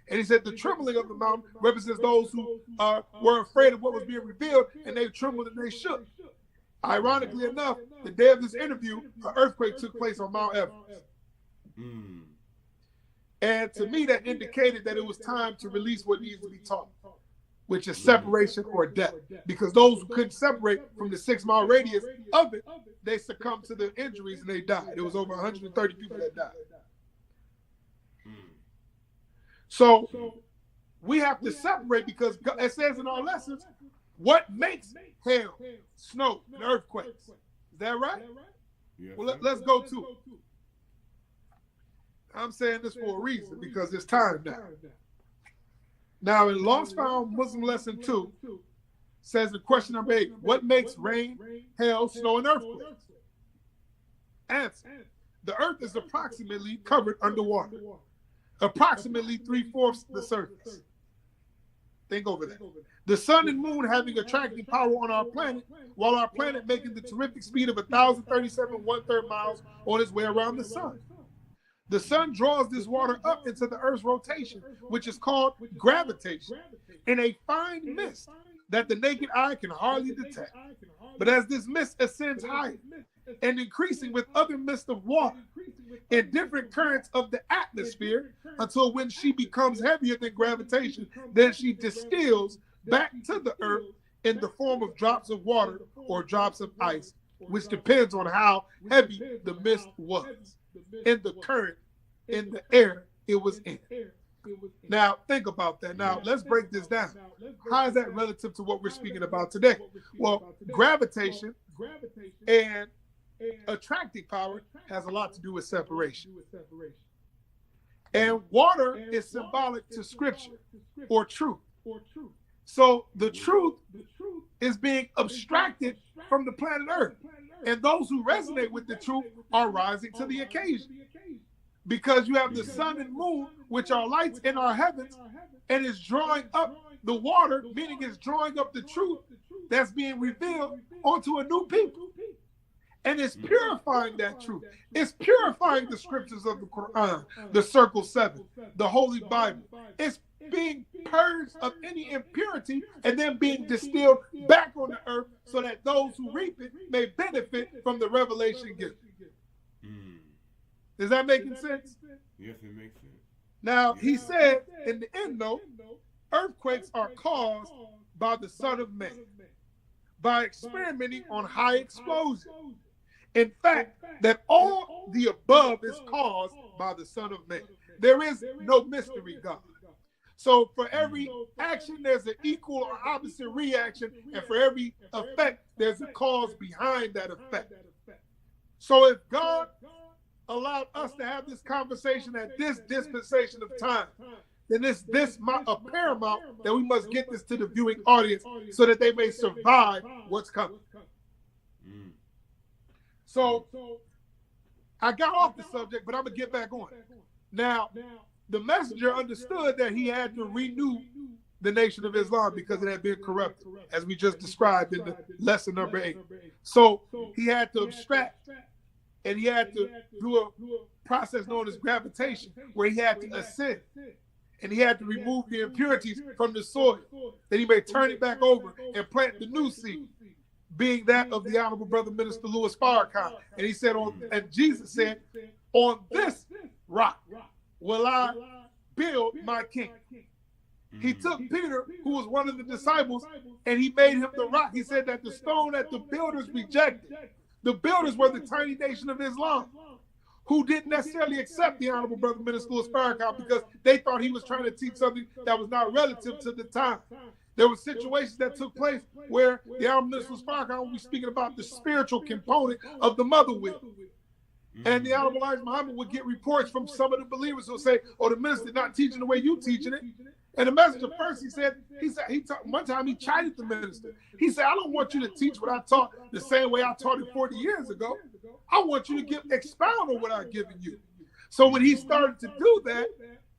And he said the trembling of the mountain represents those who were afraid of what was being revealed, and they trembled and they shook. Ironically enough, the day of this interview, an earthquake took place on Mount Everest. And to me, that indicated that it was time to release what needs to be taught, which is separation or death. Because those who couldn't separate from the 6-mile radius of it, they succumbed to the injuries and they died. It was over 130 people that died. So we have to separate, because it says in our lessons, what makes hail, snow, and earthquakes. Is that right? Well, let's go to it. I'm saying this for a reason, because it's time now. Now, in Lost Found Muslim Lesson 2, says in question number 8, what makes rain, hail, snow, and earthquakes? Answer. The earth is approximately covered underwater. Approximately 3/4 the surface. Think over that. The sun and moon having attracting power on our planet, while our planet making the terrific speed of 1,037 1/3 miles on its way around the sun. The sun draws this water up into the earth's rotation, which is called gravitation, in a fine mist that the naked eye can hardly detect. But as this mist ascends higher and increasing with other mists of water in different currents of the atmosphere, until when she becomes heavier than gravitation, then she distills back to the earth in the form of drops of water or drops of ice, which depends on how heavy the mist was in the current in the air it was in. Now, think about that. Now, let's break this down. How is that relative to what we're speaking about today? Well, gravitation and attracting power has a lot to do with separation. And water is symbolic to scripture or truth. So the truth is being abstracted from the planet Earth. And those who resonate with the truth are rising to the occasion. Because you have the sun and moon, which are lights in our heavens, and it's drawing up the water, meaning it's drawing up the truth that's being revealed onto a new people. And it's purifying that truth. It's purifying the scriptures of the Quran, the Circle 7, the Holy Bible. It's being purged of any impurity and then being distilled back on the earth so that those who reap it may benefit from the revelation given. Is that making sense? Yes, it makes sense. Now, he said in the end note, earthquakes are caused by the Son of Man, by experimenting on high explosion. In fact, that all the above is caused by the Son of Man. There is no mystery, God. So for every action, there's an equal or opposite reaction, and for every effect, there's a cause behind that effect. So if God allowed us to have this conversation at this dispensation of time, then it's paramount that we must get this to the viewing audience so that they may survive what's coming. So I got off the subject, but I'm going to get back on. Now, the messenger understood that he had to renew the Nation of Islam because it had been corrupted, as we just described in the lesson number 8. So he had to abstract, and he had to do a process known as gravitation, where he had to ascend, and he had to remove the impurities from the soil, that he may turn it back over and plant the new seed, being that of the Honorable Brother Minister Louis Farrakhan. And he said, and Jesus said, on this rock will I build my kingdom. He took Peter, who was one of the disciples, and he made him the rock. He said that the stone that the builders rejected, the builders were the tiny nation of Islam, who didn't necessarily accept the Honorable Brother Minister Louis Farrakhan because they thought he was trying to teach something that was not relative to the time. There were situations that took place where the Honorable Minister Farrakhan will be speaking about the spiritual component of the mother will. And the Honorable Elijah Muhammad would get reports from some of the believers who would say, oh, the minister not teaching the way you teaching it. And the messenger first, one time he chided the minister. He said, I don't want you to teach what I taught the same way I taught it 40 years ago. I want you to expound on what I've given you. So when he started to do that,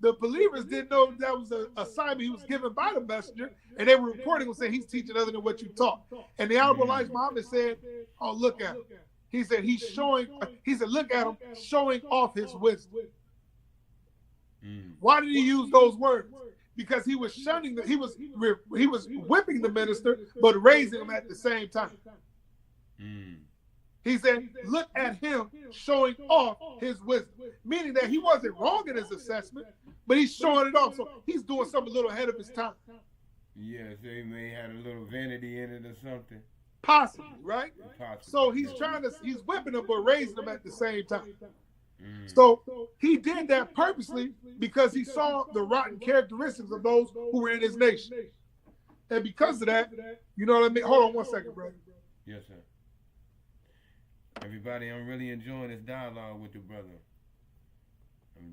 the believers didn't know that was an assignment he was given by the messenger, and they were reporting and saying he's teaching other than what you taught. And the Honorable Elijah Muhammad said, oh, look at him. He said, look at him showing off his wisdom. Why did he use those words? Because he was he was whipping the minister, but raising him at the same time. He said, look at him showing off his wisdom, meaning that he wasn't wrong in his assessment, but he's showing it off. So he's doing something a little ahead of his time. Yeah, so he may have a little vanity in it or something. Possibly, right? So he's whipping them, but raising them at the same time. So he did that purposely because he saw the rotten characteristics of those who were in his nation. And because of that, you know what I mean? Hold on one second, brother. Yes, sir. Everybody, I'm really enjoying this dialogue with the brother. If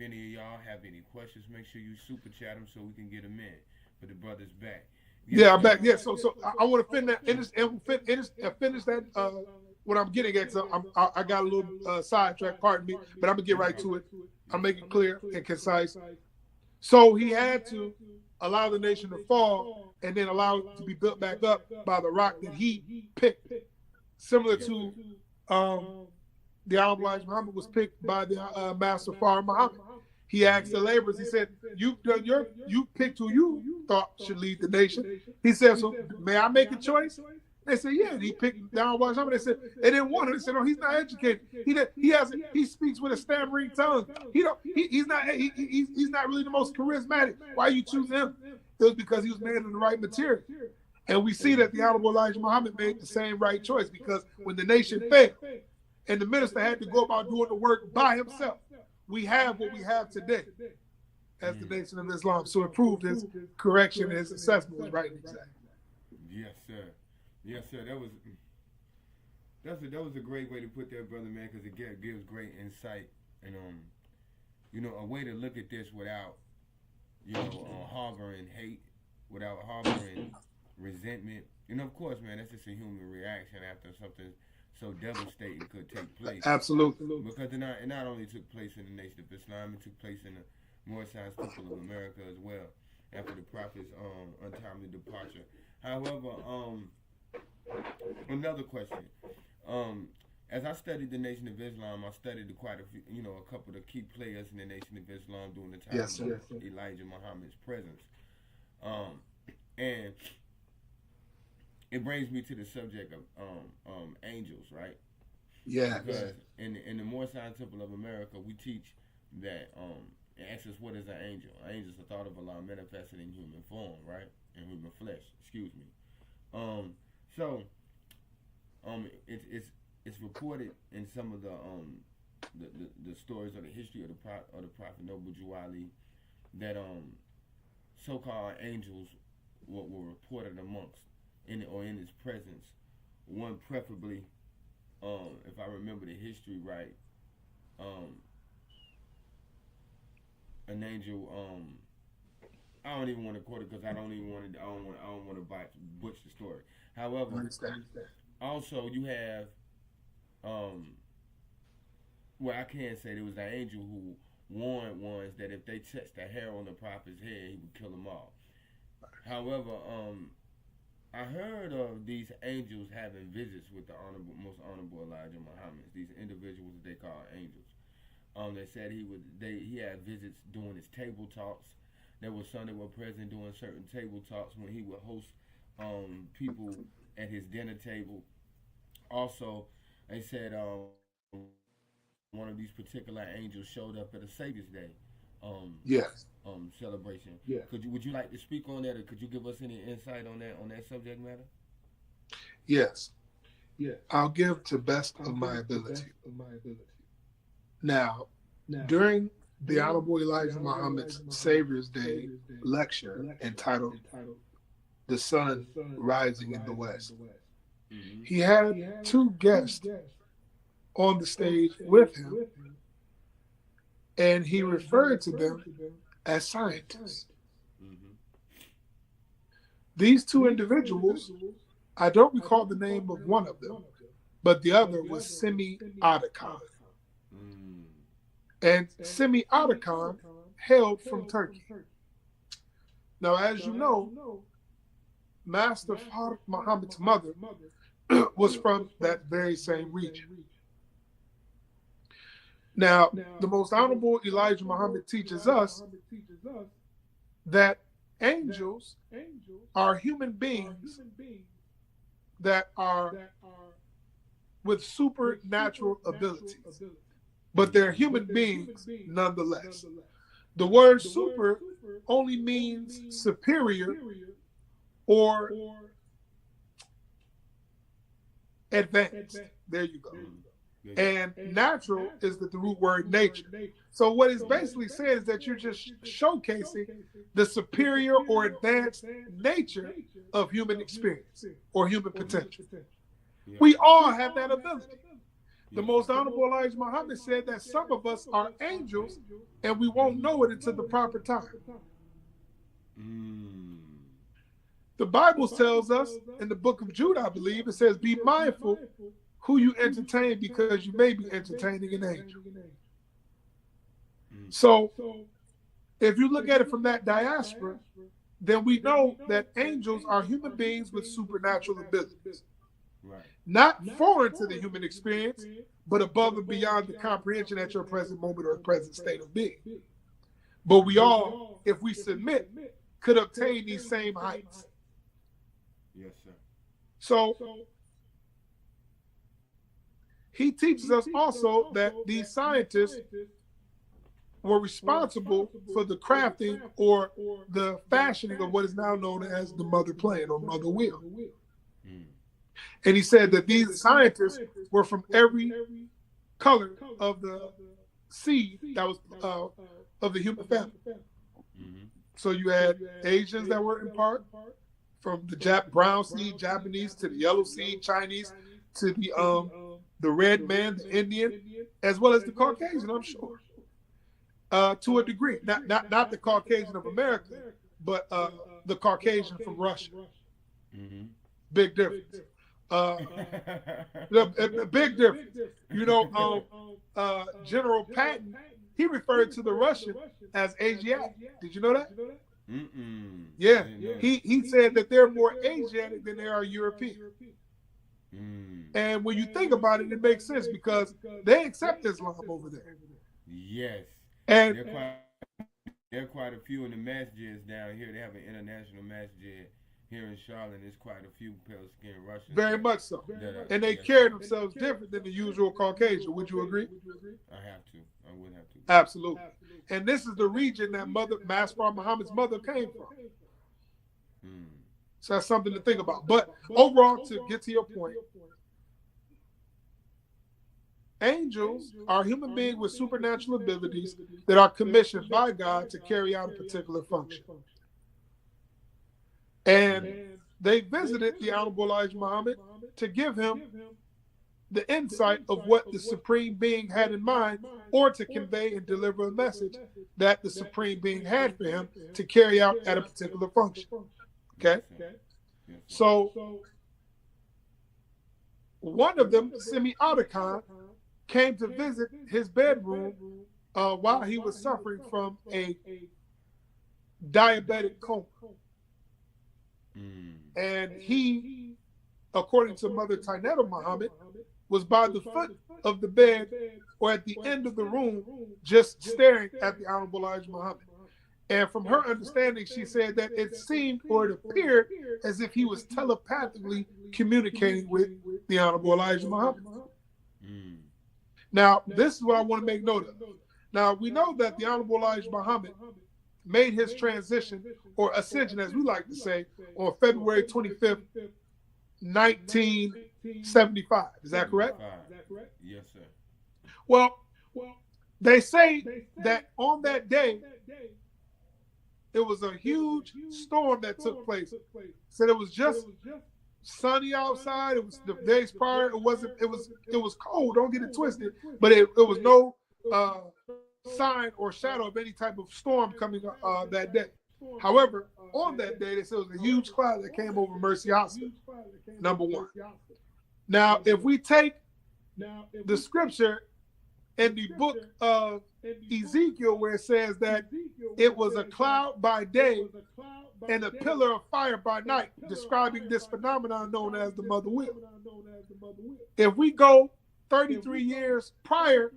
any of y'all have any questions, make sure you super chat them so we can get them in. But the brother's back. Yeah, I'm back. Yeah, so I want to finish that what I'm getting at. So I got a little sidetrack, pardon me, but I'm gonna get right to it. I'll make it clear and concise. So he had to allow the nation to fall and then allow it to be built back up by the rock that he picked, similar to the Honorable Elijah Muhammad was picked by the Master Farah Muhammad. He asked the laborers, he said, you picked who you thought should lead the nation. He said, so may I make a choice? They said, yeah. And he picked down Elijah Muhammad. They said, they didn't want him. They said, no, he's not educated. He speaks with a stammering tongue. He's not really the most charismatic. Why are you choosing him? It was because he was made of the right material. And we see that the Honorable Elijah Muhammad made the same right choice, because when the nation failed and the minister had to go about doing the work by himself, we have what we have today as the Nation of Islam. So it proved his correction and his assessment was right and exact. Yes, sir. Yes, sir. That was a great way to put that, brother, man, because it gives great insight and a way to look at this without harboring hate, without harboring resentment. Of course, man, that's just a human reaction after something so devastating could take place. Absolutely. Because it not only took place in the Nation of Islam, it took place in the Moorish people of America as well after the Prophet's untimely departure. However, another question. As I studied the Nation of Islam, I studied quite a few, a couple of the key players in the Nation of Islam during the time of Elijah Muhammad's presence. And it brings me to the subject of angels, right? Yeah. Because in the Moorish Temple of America, we teach that it asks us, what is an angel? An angel is the thought of Allah manifested in human form, right? In human flesh, excuse me. It's reported in some of the stories of the history of the Prophet Noble Juwali that so-called angels were reported amongst in his presence. One preferably, if I remember the history right, an angel. I don't even want to quote it because I don't want to butcher the story. However, also you have, I can say there was an angel who warned ones that if they touched the hair on the prophet's head, he would kill them all. However, I heard of these angels having visits with the most honorable Elijah Muhammad. These individuals they call angels. They said he had visits during his table talks. There were some that were present during certain table talks when he would host people at his dinner table. Also, they said one of these particular angels showed up at a Savior's Day celebration. Yeah. Would you like to speak on that, or could you give us any insight on that subject matter? Yes. I'll give to best of my ability. Now, during the Honorable Elijah Muhammad's Savior's Day lecture entitled "The Sun Rising in the West." He had two guests on the stage with him, and he referred to them as scientists. These two individuals, I don't recall the name of one of them, but the other was Semiphatic. And Semiphatic hailed from Turkey. Now, as you know, Master Faruk Muhammad's mother was from that very same region. Now, the Most Honorable Elijah Muhammad teaches us that angels are human beings that are with supernatural abilities, but they're human beings nonetheless. The word super only means superior or advanced. There you go. And natural is the root word nature. So what it's basically saying is that you're just showcasing the superior or advanced nature of human experience or human potential. We all have that ability. The Most Honorable Elijah Muhammad said that some of us are angels and we won't know it until the proper time. The Bible tells us in the book of Jude, I believe, it says, be mindful who you entertain because you may be entertaining an angel. So if you look at it from that diaspora, then we know that angels are human beings with supernatural abilities. Not foreign to the human experience, but above and beyond the comprehension at your present moment or present state of being. But we all, if we submit, could obtain these same heights. Yes, sir. So he teaches us also that these scientists were responsible for the crafting or the fashioning of what is now known as the mother plane or mother wheel. And he said that these scientists were from every color of the seed that was of the human family. So you had Asians that were in part, from the brown seed, Japanese, to the yellow seed, Chinese, to the red man, the Indian, as well as the Caucasian, I'm sure. To a degree, not the Caucasian of America, but the Caucasian from Russia. Big difference. The big difference. You know, General Patton, he referred to the Russian as Asiatic. Did you know that? Yeah, he said that they're more Asiatic than they are European. And when you think about it, it makes sense because they accept Islam over there. Yes. And there are quite a few in the masjids down here. They have an international masjid here in Charlotte. There's quite a few pale-skinned Russians. Very much so. And they carry themselves different than the usual Caucasian. Would you agree? I have to. I would have to. Absolutely. And this is the region that Master Muhammad's mother came from. So that's something to think about. But overall, to get to your point, angels are human beings with supernatural abilities that are commissioned by God to carry out a particular function. And they visited the Honorable Elijah Muhammad to give him the insight of what the Supreme Being had in mind, or to convey and deliver a message that the Supreme Being had for him to carry out at a particular function. Okay? So one of them, Semiphatic, came to visit his bedroom while he was suffering from a diabetic coma. And he, according to Mother Tainetta Muhammad, was by the foot of the bed or at the end of the room, just staring at the Honorable Elijah Muhammad. And from her understanding, she said that it seemed or it appeared as if he was telepathically communicating with the Honorable Elijah Muhammad. Now, this is what I want to make note of. Now, we know that the Honorable Elijah Muhammad made his transition, or ascension, as we like to say, on February 25th, 1975. Is that correct? Yes, sir. Well, They say that on that day, it was a huge storm that took place. Said it was just sunny outside. It was the days prior. It was cold. Don't get it twisted. But it was no sign or shadow of any type of storm coming that day. However, on that day, they said it was a huge cloud that came over Mercy Hospital. Number one. Now, if we take the scripture in the book of Ezekiel, where it says that it was a cloud by day and a pillar of fire by night, describing this phenomenon known as the mother wheel. If we go 33 years prior,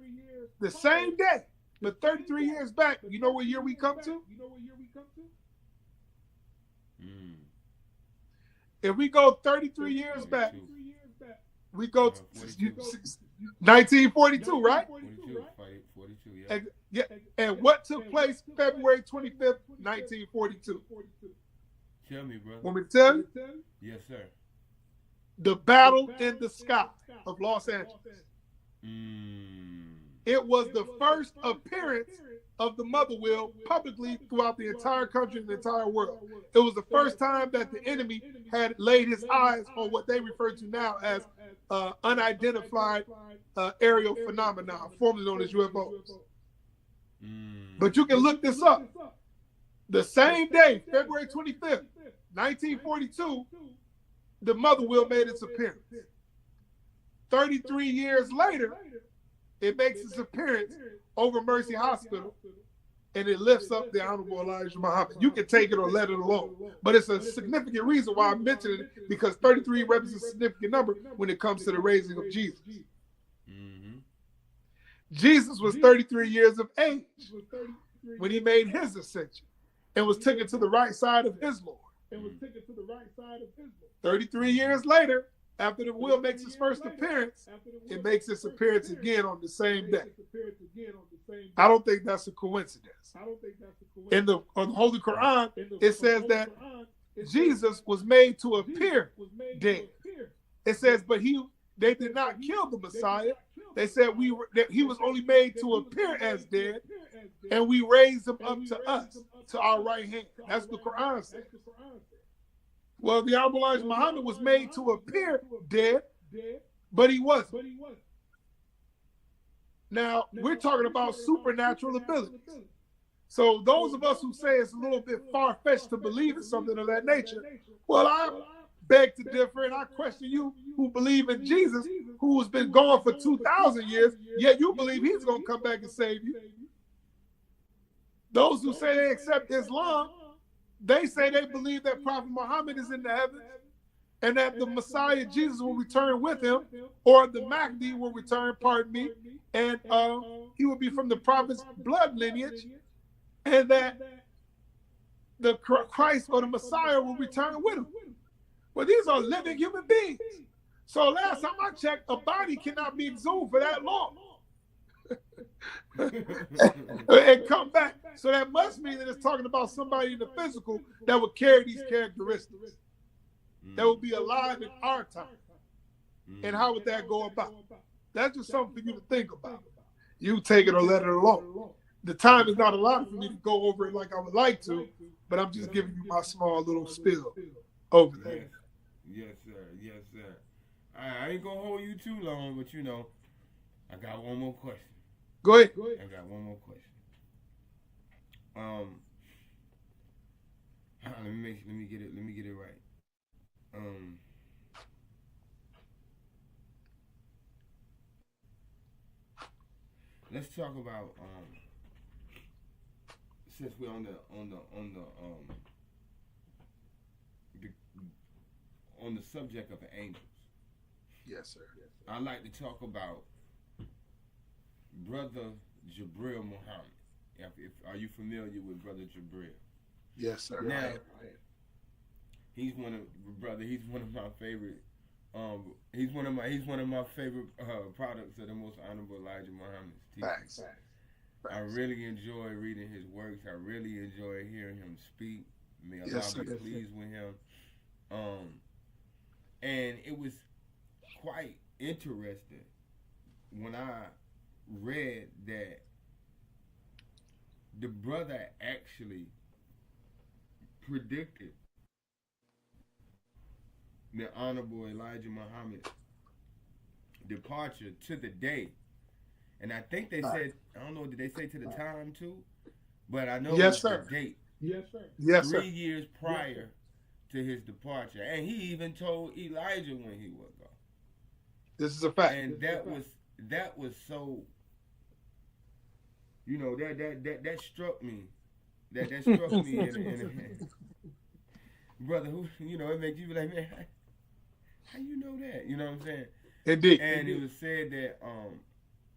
the same day, but 33 years back, you know what year we come to? If we go 33 years back, we go to 1942, right? 42, yeah. And what took place February 25th, 1942? Tell me, brother. Want me to tell you? Yes, sir. The Battle in the Sky of Los Angeles. It was the first appearance of the mother wheel publicly throughout the entire country and the entire world. It was the first time that the enemy had laid his eyes on what they refer to now as unidentified aerial phenomenon, formerly known as UFOs. But you can look this up. The same day, February 25th, 1942, the mother wheel made its appearance. 33 years later, it makes its appearance over Mercy Hospital, and it lifts up the Honorable Elijah Muhammad. You can take it or let it alone. But it's a significant reason why I'm mentioning it, because 33 represents a significant number when it comes to the raising of Jesus. Jesus was 33 years of age when he made his ascension and was taken to the right side of his Lord. 33 years later, after the wheel makes its first appearance, it makes its appearance again on the same day. I don't think that's a coincidence. On the Holy Quran, it says that Jesus was made to appear dead. It says, but they did not kill the Messiah. They said that he was only made to appear as dead, and we raised him up to us, to our right hand. That's what the Quran says. Well, the Honorable Elijah Muhammad was made to appear dead, but he wasn't. Now, we're talking about supernatural abilities. So those of us who say it's a little bit far-fetched to believe in something of that nature, well, I beg to differ, and I question you who believe in Jesus, who has been gone for 2,000 years, yet you believe he's going to come back and save you. Those who say they accept Islam, they say they believe that Prophet Muhammad is in the heavens and that the Messiah Jesus will return with him, or the Mahdi will return, pardon me, and he will be from the Prophet's blood lineage, and that the Christ or the Messiah will return with him. Well, these are living human beings. So last time I checked, a body cannot be exhumed for that long. And come back. So that must mean that it's talking about somebody in the physical that would carry these characteristics, that would be alive in our time. And how would that go about? That's just something for you to think about. You take it or let it alone. The time is not allowed for me to go over it like I would like to, but I'm just giving you my small little spill over there. Yes, sir. Yes, sir. I ain't gonna hold you too long, but I got one more question. Go ahead. I got one more question. Let me get it right. Let's talk about since we're on the subject of the angels. Yes, sir. I'd like to talk about Brother Jibril Muhammad. Are you familiar with Brother Jibril? Yes, sir. Now, he's one of my favorite. He's one of my favorite products of the Most Honorable Elijah Muhammad's teachings. Facts. I really enjoy reading his works. I really enjoy hearing him speak. May Allah be pleased with him. And it was quite interesting when I read that the brother actually predicted the Honorable Elijah Muhammad's departure to the day. And I think they said, I don't know, did they say to the time too? But I know Yes, it's sir. the date. Yes, sir. Yes, 3 sir. years prior to his departure. And he even told Elijah when he would go. This is a fact. And that was so, you know, that struck me. That struck me in brother, who, you know, it makes you be like, man, how you know that? You know what I'm saying? Indeed. And it was said that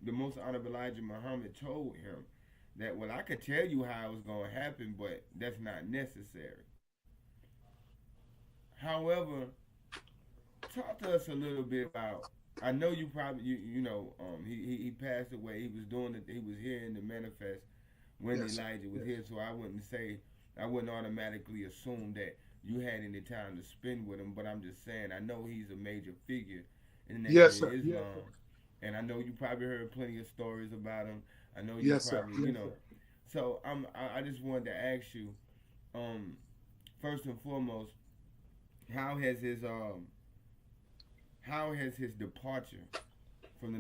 the Most Honorable Elijah Muhammad told him that, well, I could tell you how it was going to happen, but that's not necessary. However, talk to us a little bit about. I know you probably you know he passed away. He was doing it. He was here in the manifest when Elijah was here. So I wouldn't automatically assume that you had any time to spend with him. But I'm just saying, I know he's a major figure in the nation of Islam, and I know you probably heard plenty of stories about him. I know you probably you know. So I just wanted to ask you, first and foremost, how has his departure from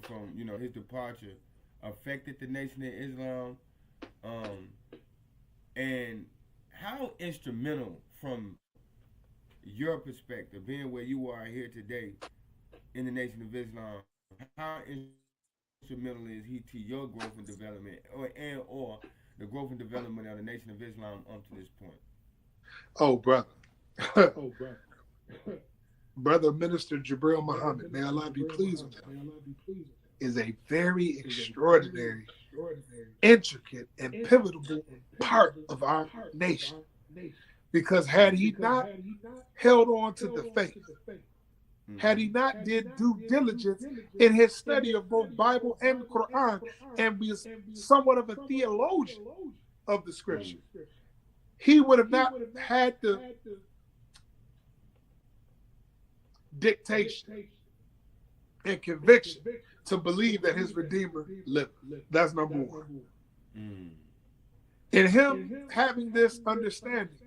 from you know his departure affected the Nation of Islam, and how instrumental from your perspective, being where you are here today in the Nation of Islam, how instrumental is he to your growth and development, or the growth and development of the Nation of Islam up to this point? Oh, brother. Brother Minister Jabril Muhammad, may Allah be pleased with him, is a very extraordinary, intricate, and pivotal part of our nation. Because had he not held on to the faith, had he not did due diligence in his study of both Bible and Quran, and be somewhat of a theologian of the scripture, he would have not had the dictation and conviction to believe that his Redeemer lived. That's number one. In him having this understanding,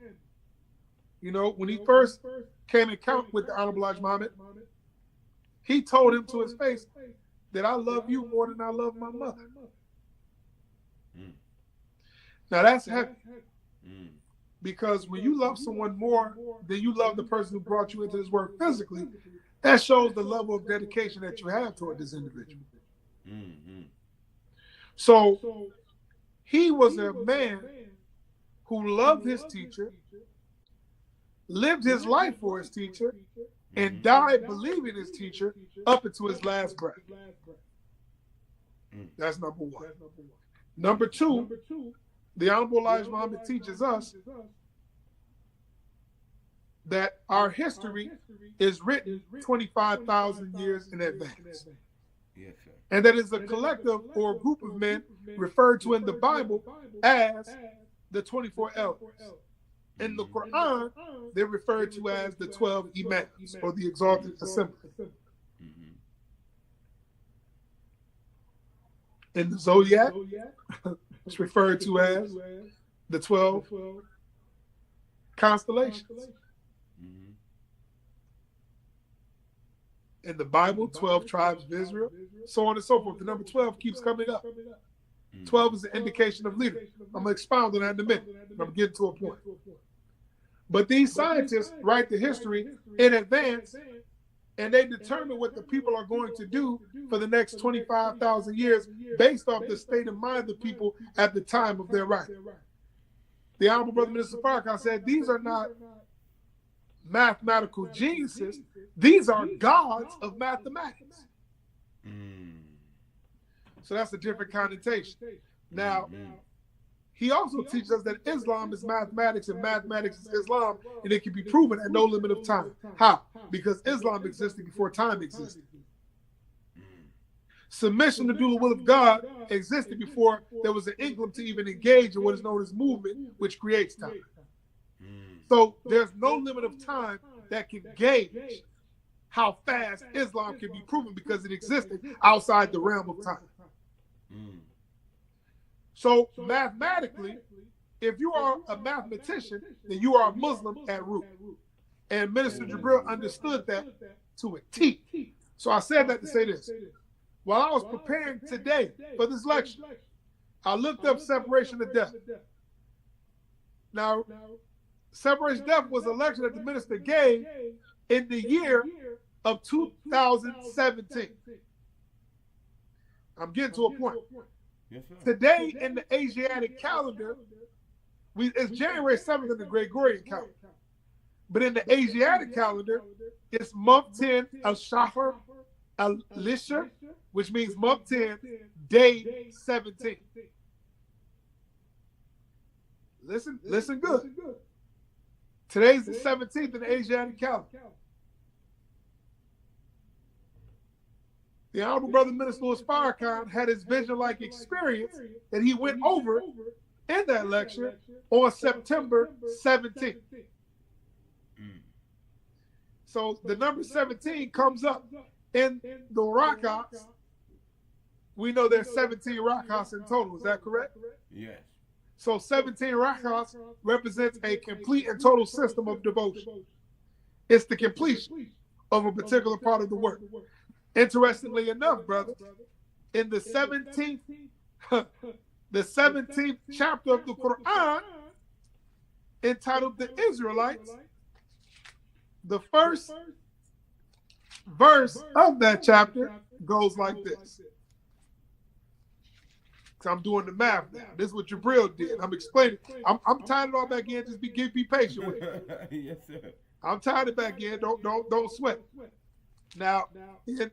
you know, when he first came in contact with the Honorable Elijah Muhammad, he told him to his face that I love you more than I love my mother. Now that's heavy. Because when you love someone more than you love the person who brought you into this world physically, that shows the level of dedication that you have toward this individual. So he was a man who loved his teacher, lived his life for his teacher, and died believing his teacher up into his last breath. That's number one. Number two, the Honorable Elijah Muhammad teaches us that our history is written 25,000 years in advance. Yes, sir. And that is a collective or a group of men referred to in the Bible as the 24 elders. In the Quran, they're referred to as the 12 imams, or the exalted assembly. In the Zodiac, it's referred to as the 12 constellations. In the Bible, 12 tribes of Israel, so on and so forth. The number 12 keeps coming up. 12 is an indication of leader. I'm going to expound on that in a minute. I'm getting to a point. But these scientists write the history in advance, and they determine what the people are going to do for the next 25,000 years based off the state of mind of the people at the time of their writing. The Honorable Brother Minister Farrakhan said, these are not mathematical geniuses. These are gods of mathematics. So that's a different connotation. Now, he also teaches us that Islam is mathematics and mathematics is Islam, and it can be proven at no limit of time. How? Because Islam existed before time existed. Submission to do the will of God existed before there was an inkling to even engage in what is known as movement, which creates time. So there's no limit of time that can gauge how fast Islam can be proven because it existed outside the realm of time. So mathematically, if you are a mathematician, then you are a Muslim at root. And Minister Jabril understood that to a T. So I said that to say this. While I was preparing today for this lecture, I looked up separation of death. Now, separation of death was a lecture that the minister gave in the year of 2017. I'm getting to a point. Yes, sir. Today in the Asiatic calendar, it's January 7th in the Gregorian calendar. But in the Asiatic calendar, it's month 10 al-Shahr al-Lishr, which means month 10, day 17. Listen good. Today's the 17th in the Asiatic calendar. The Honorable Brother Minister Louis Farrakhan had his vision-like experience that he went over in that lecture on September 17th. So the number 17 comes up in the rakats. We know there's 17 rakats in total. Is that correct? Yes. So 17 rakats represents a complete and total system of devotion. It's the completion of a particular part of the work. Interestingly enough, brother, in the 17th chapter of the Quran, entitled The Israelites, the first verse of that chapter goes like this. So I'm doing the math now. This is what Jabril did. I'm explaining. I'm tying it all back in. Just be patient with it. Yes, sir. I'm tying it back in. Don't sweat. Now, in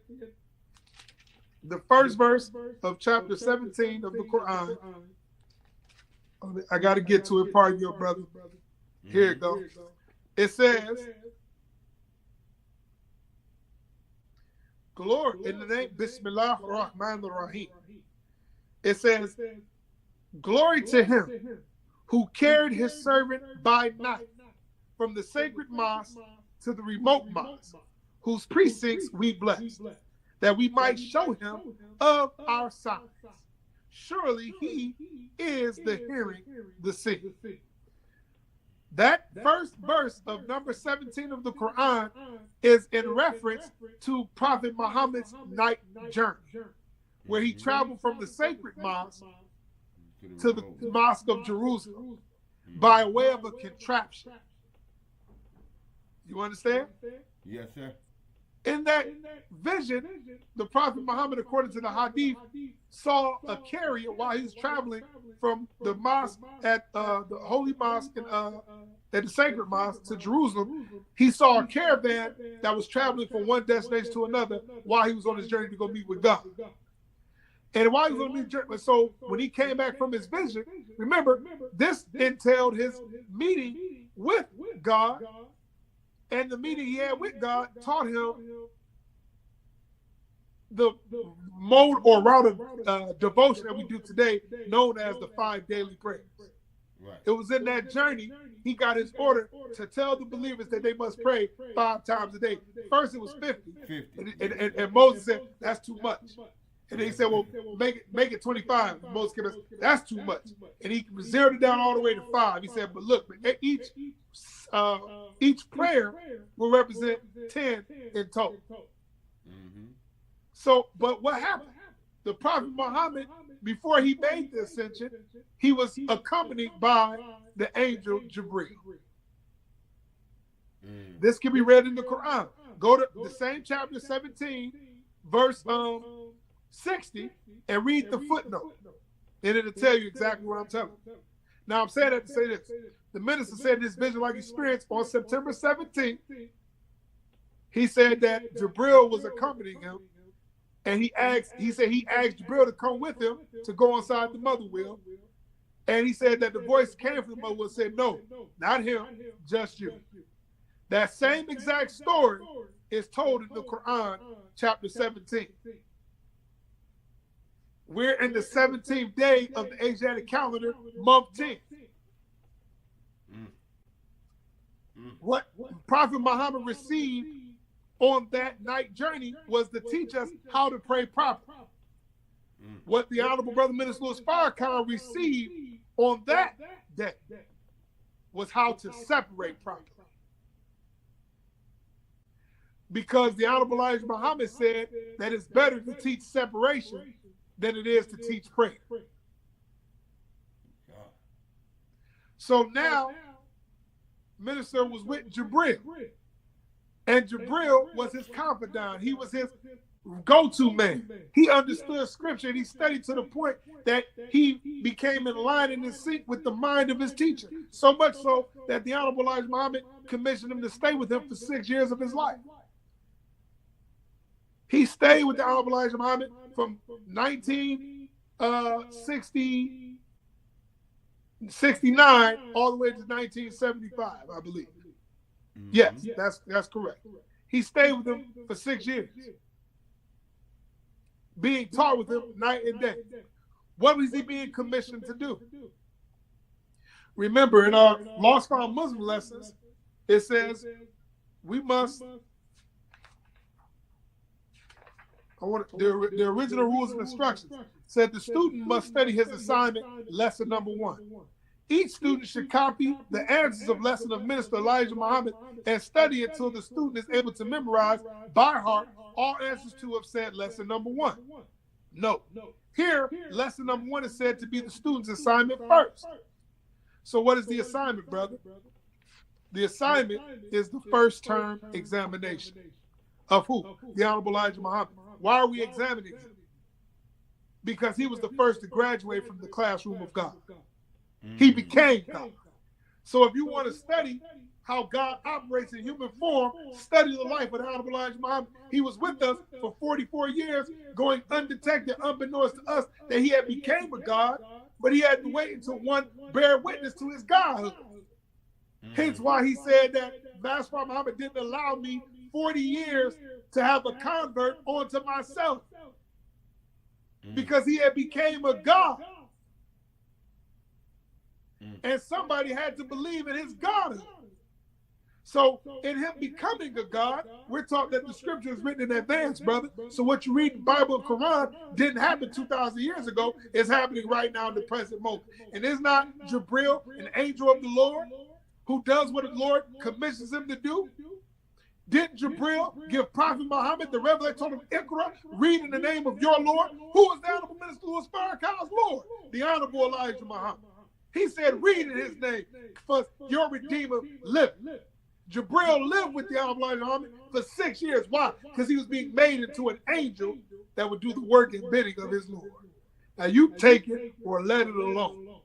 the first verse of chapter 17 of the Quran, I got to get to it, pardon your brother. Here it goes. It says, glory in the name, Bismillah ar-Rahman ar-Rahim. It says, glory to him who carried his servant by night from the sacred mosque to the remote mosque, whose precincts we bless, that we might show him of our signs. Surely he is the hearing, the seeing. That first verse of number 17 of the Quran is in reference to Prophet Muhammad's night journey, where he traveled from the sacred mosque to the mosque of Jerusalem by way of a contraption. You understand? Yes, sir. In that vision, the Prophet Muhammad, according to the Hadith, saw a carrier while he was traveling from the mosque at the holy mosque at the sacred mosque to Jerusalem. He saw a caravan that was traveling from one destination to another while he was on his journey to go meet with God. And while he was on his journey, so when he came back from his vision, remember, this entailed his meeting with God. And the meeting he had with God taught him the mode or route of devotion that we do today, known as the 5 daily prayers. Right. It was in that journey he got his order to tell the believers that they must pray 5 times a day. First it was 50. And Moses said, that's too much. And then he said, well, make it 25. And Moses said, that's too much. And he zeroed it down all the way to 5. He said, but look, each prayer will represent 10 in total. Mm-hmm. So, but what happened? The Prophet Muhammad, before he made the ascension, he was accompanied by the angel Jibreel. This can be read in the Quran. Go to the same chapter 17, verse 60, and read the footnote. And it'll tell you exactly what I'm telling you. Now, I'm saying that to say this. The minister said this vision-like experience on September 17th. He said that Jibril was accompanying him. And he said he asked Jibril to come with him to go inside the mother wheel. And he said that the voice came from the mother wheel and said, no, not him, just you. That same exact story is told in the Quran, chapter 17. We're in the 17th day of the Asiatic calendar, month 10. What Prophet Muhammad received on that night journey was to teach us how to pray properly. what the Honorable Brother Minister Louis Farrakhan received on that day was how to separate properly. Because the Honorable Elijah Muhammad said that it's better to teach separation than it is to teach prayer. So now, Minister was with Jibril, and Jibril was his confidant. He was his go-to man. He understood scripture, and he studied to the point that he became in line and in sync with the mind of his teacher. So much so that the Honorable Elijah Muhammad commissioned him to stay with him for 6 years of his life. He stayed with the Honorable Elijah Muhammad from 1969 all the way to 1975, I believe. Yes, that's correct. He stayed with him for 6 years, being taught with him night and day. What was he being commissioned to do? Remember, in our Lost Found Muslim lessons, it says we must. The original rules and instructions said the student must study his assignment, lesson number 1. Each student should copy the answers of lesson of Minister Elijah Muhammad and study it until the student is able to memorize by heart all answers to have said lesson number 1. Note, here, lesson number 1 is said to be the student's assignment first. So what is the assignment, brother? The assignment is the first term examination. Of who? The Honorable Elijah Muhammad. Why are we examining him? Because he was the first to graduate from the classroom of God. He became God. So if you want to study how God operates in human form, study the life of the Honorable Elijah Muhammad. He was with us for 44 years, going undetected, unbeknownst to us that he had became a God, but he had to wait until one bear witness to his godhood. Hence why he said that Master Muhammad didn't allow me 40 years to have a convert onto myself, because he had became a God. And somebody had to believe in his godhood. So in him becoming a God, we're taught that the scripture is written in advance, brother. So what you read in the Bible and Quran didn't happen 2,000 years ago. It's happening right now in the present moment. And is not Jibril an angel of the Lord who does what the Lord commissions him to do? Didn't Jibril give Prophet Muhammad the revelation, told him, Iqra, read in the name of your Lord? Who was the Honorable Minister Louis Farrakhan's Lord? The Honorable Elijah Muhammad. He said, read in his name, for your Redeemer lived. Jibril lived with the Honorable Elijah Muhammad for 6 years. Why? Because he was being made into an angel that would do the work and bidding of his Lord. Now you take it or let it alone.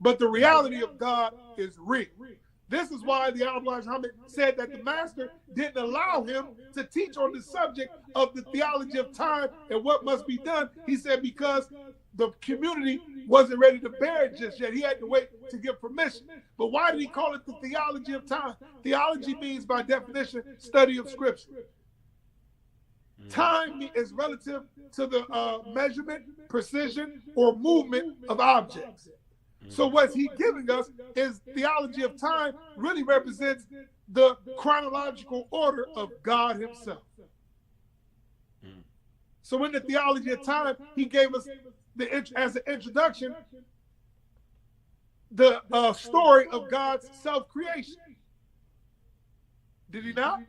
But the reality of God is real. This is why the Honorable Elijah Muhammad said that the master didn't allow him to teach on the subject of the theology of time and what must be done. He said because the community wasn't ready to bear it just yet. He had to wait to get permission. But why did he call it the theology of time? Theology means, by definition, study of scripture. Time is relative to the measurement, precision, or movement of objects. So what's he giving us is theology of time really represents the chronological order of God himself. So in the theology of time, he gave us, as an introduction, the story of God's self-creation. Did he not?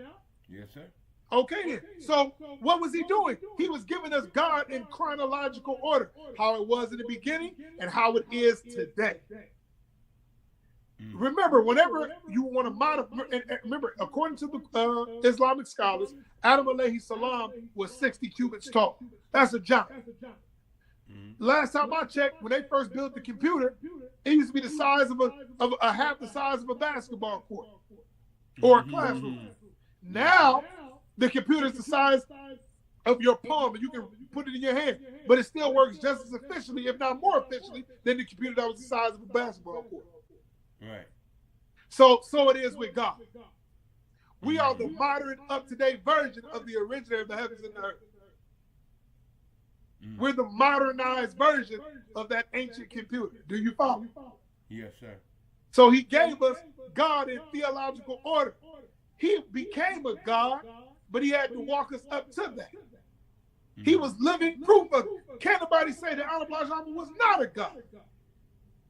Yes, sir. Okay, then. So what was he doing? He was giving us God in chronological order, how it was in the beginning and how it is today. Remember, whenever you want to modify, and remember, according to the Islamic scholars, Adam alayhi salam was 60 cubits tall. That's a giant. Last time I checked, when they first built the computer, it used to be the size of a half the size of a basketball court or a classroom. Now, the computer is the size of your palm, and you can put it in your hand, but it still works just as efficiently, if not more efficiently, than the computer that was the size of a basketball court. Right. So it is with God. We are the modern, up-to-date version of the originator of the heavens and the earth. We're the modernized version of that ancient computer. Do you follow? Yes, sir. So he gave us God in theological order. He became a God, but he had to walk us up to that. He was living proof of it. Can't nobody say say that Allah was not a God.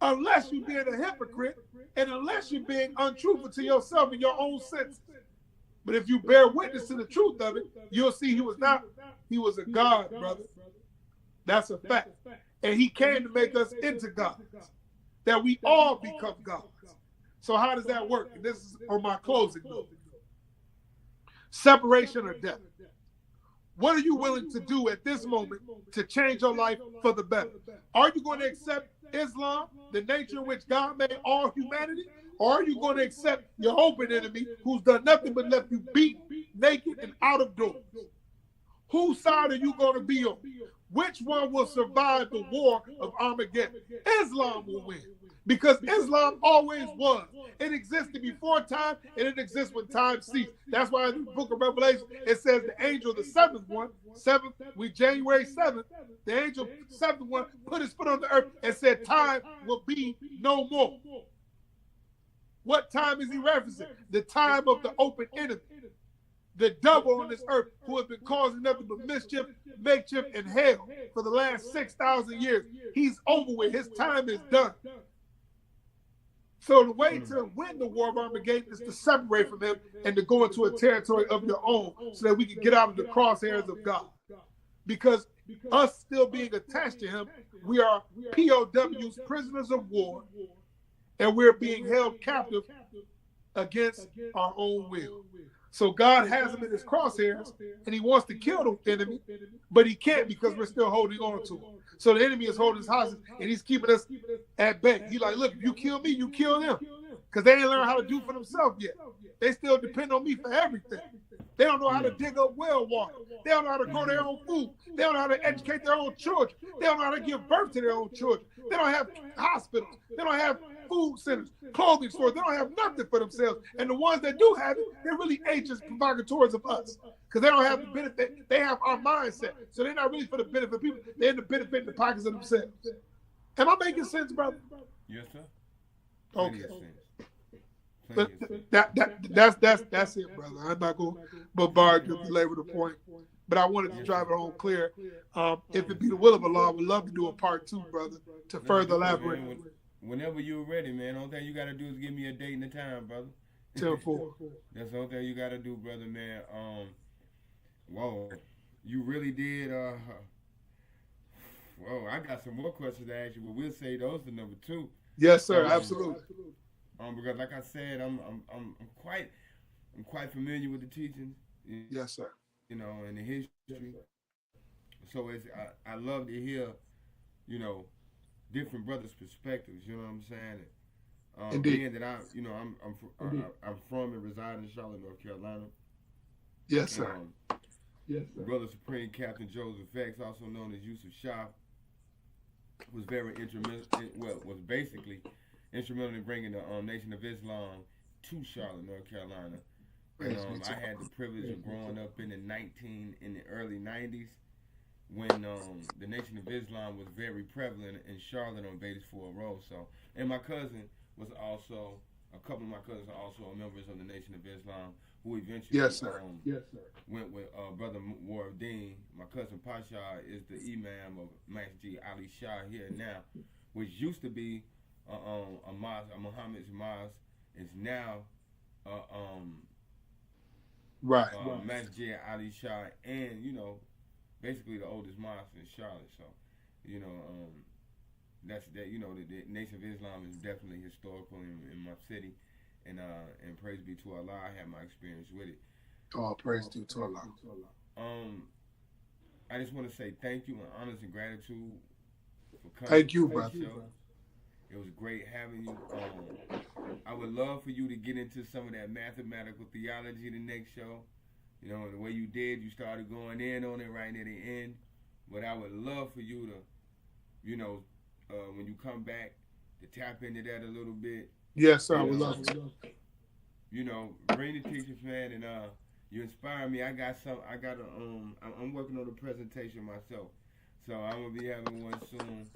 Unless you're being a hypocrite and unless you're being untruthful to yourself and your own senses. But if you bear witness to the truth of it, you'll see he was a God, brother. That's a fact. And he came to make us into gods, that we all become gods. So how does that work? And this is on my closing note. Separation or death. What are you willing to do at this moment to change your life for the better? Are you going to accept Islam, the nature in which God made all humanity? Or are you going to accept your open enemy who's done nothing but left you beat, naked, and out of doors? Whose side are you going to be on? Which one will survive the war of Armageddon? Islam will win. Because Islam always was. It existed before time, and it exists when time ceased. That's why in the book of Revelation, it says the angel, the seventh, January 7th, the angel, seventh one, put his foot on the earth and said, time will be no more. What time is he referencing? The time of the open enemy. The devil on this earth who has been causing nothing but mischief, makeshift, and hell for the last 6,000 years. He's over with. His time is done. So the way to win the war of Armageddon is to separate from him and to go into a territory of your own so that we can get out of the crosshairs of God. Because us still being attached to him, we are POWs, prisoners of war, and we're being held captive against our own will. So God has him in his crosshairs, and he wants to kill the enemy, but he can't because we're still holding on to him. So the enemy is holding his hostage, and he's keeping us at bay. He's like, look, if you kill me, you kill them. Because they ain't learned how to do for themselves yet. They still depend on me for everything. They don't know how to dig up well water. They don't know how to grow their own food. They don't know how to educate their own children. They don't know how to give birth to their own children. They don't have hospitals. They don't have food centers, clothing stores. They don't have nothing for themselves. And the ones that do have it, they're really agents, provocateurs of us. Because they don't have the benefit. They have our mindset. So they're not really for the benefit of people. They're in the benefit in the pockets of themselves. Am I making sense, brother? Yes, sir. Okay. But that's it, brother. I'm not going to bombard you, belabor the point. But I wanted to drive it home clear. If it be the will of Allah, I would love to do a part 2, brother, to further elaborate. Whenever you're ready, man. The only thing you got to do is give me a date and a time, brother. 10-4. That's the only thing you got to do, brother, man. Whoa. You really did. Whoa, I got some more questions to ask you, but we'll say those for number 2. Yes, sir. Absolutely. Because like I said, I'm quite familiar with the teachings. Yes, sir. You know, and the history. So I love to hear, you know, different brothers' perspectives. You know what I'm saying? Indeed. Being that I'm from and reside in Charlotte, North Carolina. Yes, sir. Yes, sir. Brother Supreme Captain Joseph X, also known as Yusuf Shah, was very was basically instrumental in bringing the Nation of Islam to Charlotte, North Carolina. And I had the privilege of growing up in the early 90s when the Nation of Islam was very prevalent in Charlotte on Beatties Ford Road. So, and my cousin was also, a couple of my cousins are also members of the Nation of Islam who eventually went with Brother Wardeen. My cousin Pasha is the Imam of Masjid Ali Shah here now, which used to be a mosque, a Muhammad's mosque, is now Masjid Ali Shah, and you know, basically the oldest mosque in Charlotte. So, you know, that's that. You know, the Nation of Islam is definitely historical in my city, and praise be to Allah. I had my experience with it. Oh, praise be to Allah. I just want to say thank you and honors and gratitude for coming. Thank you, brother. It was great having you. I would love for you to get into some of that mathematical theology the next show. You know, the way you did, you started going in on it right near the end. But I would love for you to, you know, when you come back, to tap into that a little bit. Yes, sir. I would love to. You know, bring the teachers, man, and you inspire me. I'm working on a presentation myself, so I'm gonna be having one soon.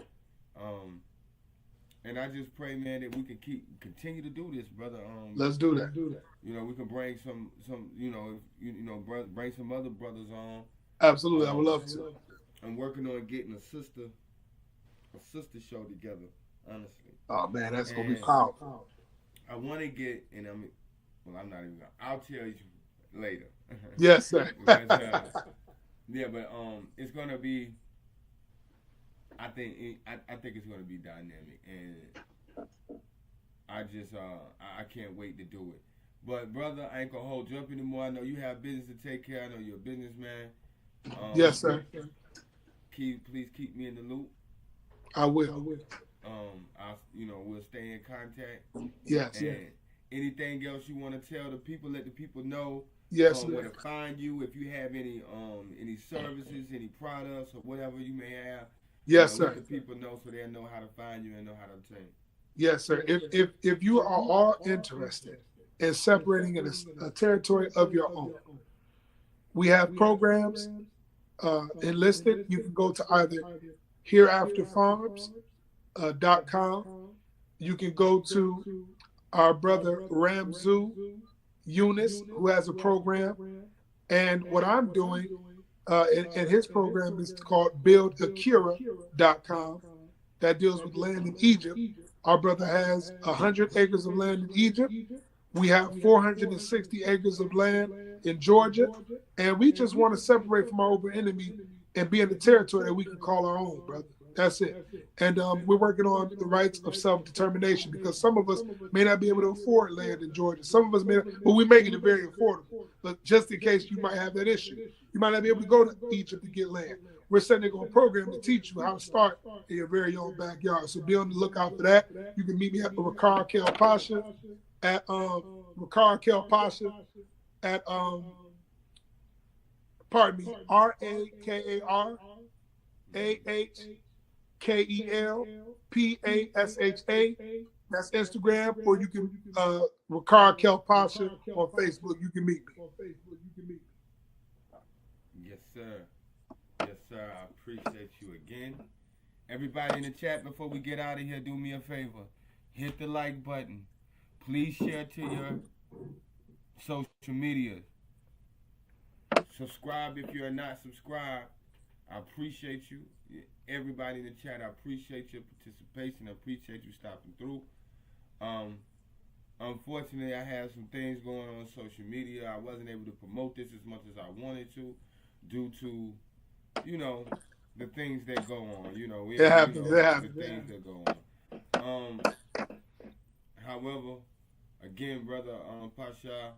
And I just pray, man, that we can continue to do this, brother. Let's do that. You know, we can bring some, bring some other brothers on. Absolutely, I would love to. I'm working on getting a sister sister show together, honestly. Oh man, that's gonna be powerful. I want to get, and I'm not even gonna. I'll tell you later. Yes, sir. Because, yeah, but it's gonna be. I think it's gonna be dynamic, and I can't wait to do it. But brother, I ain't gonna hold you up anymore. I know you have business to take care. I know you're a businessman. Yes, sir. Please keep me in the loop. I will. We'll stay in contact. Yes. And anything else you want to tell the people, let the people know. Yes, where to find you, if you have any services, any products, or whatever you may have. Yes, sir. Let the people know so they know how to find you and know how to obtain. Yes, sir. If you are all interested in separating in a territory of your own, we have programs enlisted. You can go to either hereafterfarms.com. You can go to our brother Ramzu Eunice, who has a program. And what I'm doing in his program is called buildakira.com that deals with land in Egypt. Our brother has 100 acres of land in Egypt. We have 460 acres of land in Georgia. And we just want to separate from our open enemy and be in the territory that we can call our own, brother. That's it. And we're working on the rights of self-determination because some of us may not be able to afford land in Georgia. Some of us may not, but we're making it very affordable. But just in case you might have that issue, you might not be able to go to Egypt to get land. We're setting a program to teach you how to start in your very own backyard. So be on the lookout for that. You can meet me at Rakar Ah-Kel Pasha at Rakar Ah-Kel Pasha at pardon me, RAKARAHKELPASHA. That's Instagram, or you can Rakar Ah-Kel Pasha on Facebook. You can meet me. Yes, sir. Yes, sir. I appreciate you again. Everybody in the chat, before we get out of here, do me a favor. Hit the like button. Please share to your social media. Subscribe if you're not subscribed. I appreciate you. Everybody in the chat, I appreciate your participation. I appreciate you stopping through. Unfortunately, I have some things going on social media. I wasn't able to promote this as much as I wanted to due to, the things that go on. It happens. The things that go on. However, again, brother Pasha,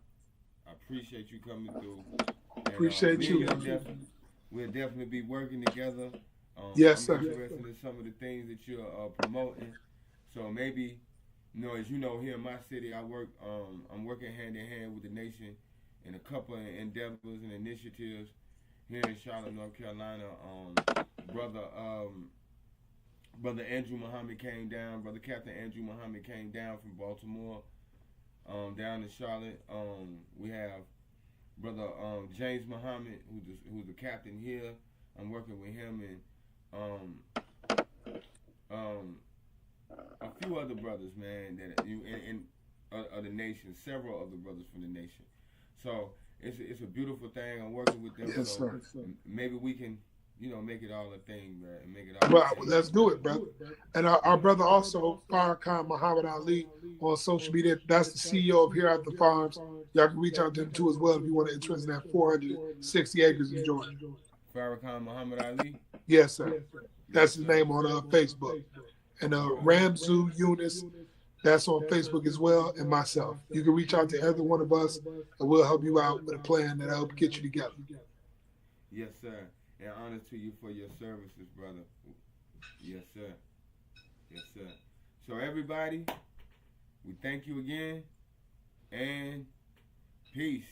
I appreciate you coming through. And, appreciate you. We'll definitely be working together. Yes, sir. I'm interested in some of the things that you're promoting. So maybe, as you know, here in my city, I'm working hand in hand with the nation in a couple of endeavors and initiatives here in Charlotte, North Carolina. Brother Andrew Muhammad came down. Brother Captain Andrew Muhammad came down from Baltimore down to Charlotte. We have Brother James Muhammad, who's the captain here. I'm working with him and a few other brothers, man, that in the nation, several other brothers from the nation. So it's a beautiful thing. I'm working with them. Yes, so sir. Maybe we can, make it all a thing, man, and make it all. Well, let's do it, brother. And our brother also, Farrakhan Muhammad Ali, on social media. That's the CEO of Here at the Farms. Y'all can reach out to him too as well if you want to interest in that 460 acres in Georgia. Farrakhan Muhammad Ali? Yes, sir. That's his name on Facebook. And Ramzu Eunice, that's on Facebook as well, and myself. You can reach out to either one of us, and we'll help you out with a plan that'll help get you together. Yes, sir. And honor to you for your services, brother. Yes, sir. Yes, sir. So everybody, we thank you again, and peace.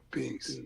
Peace.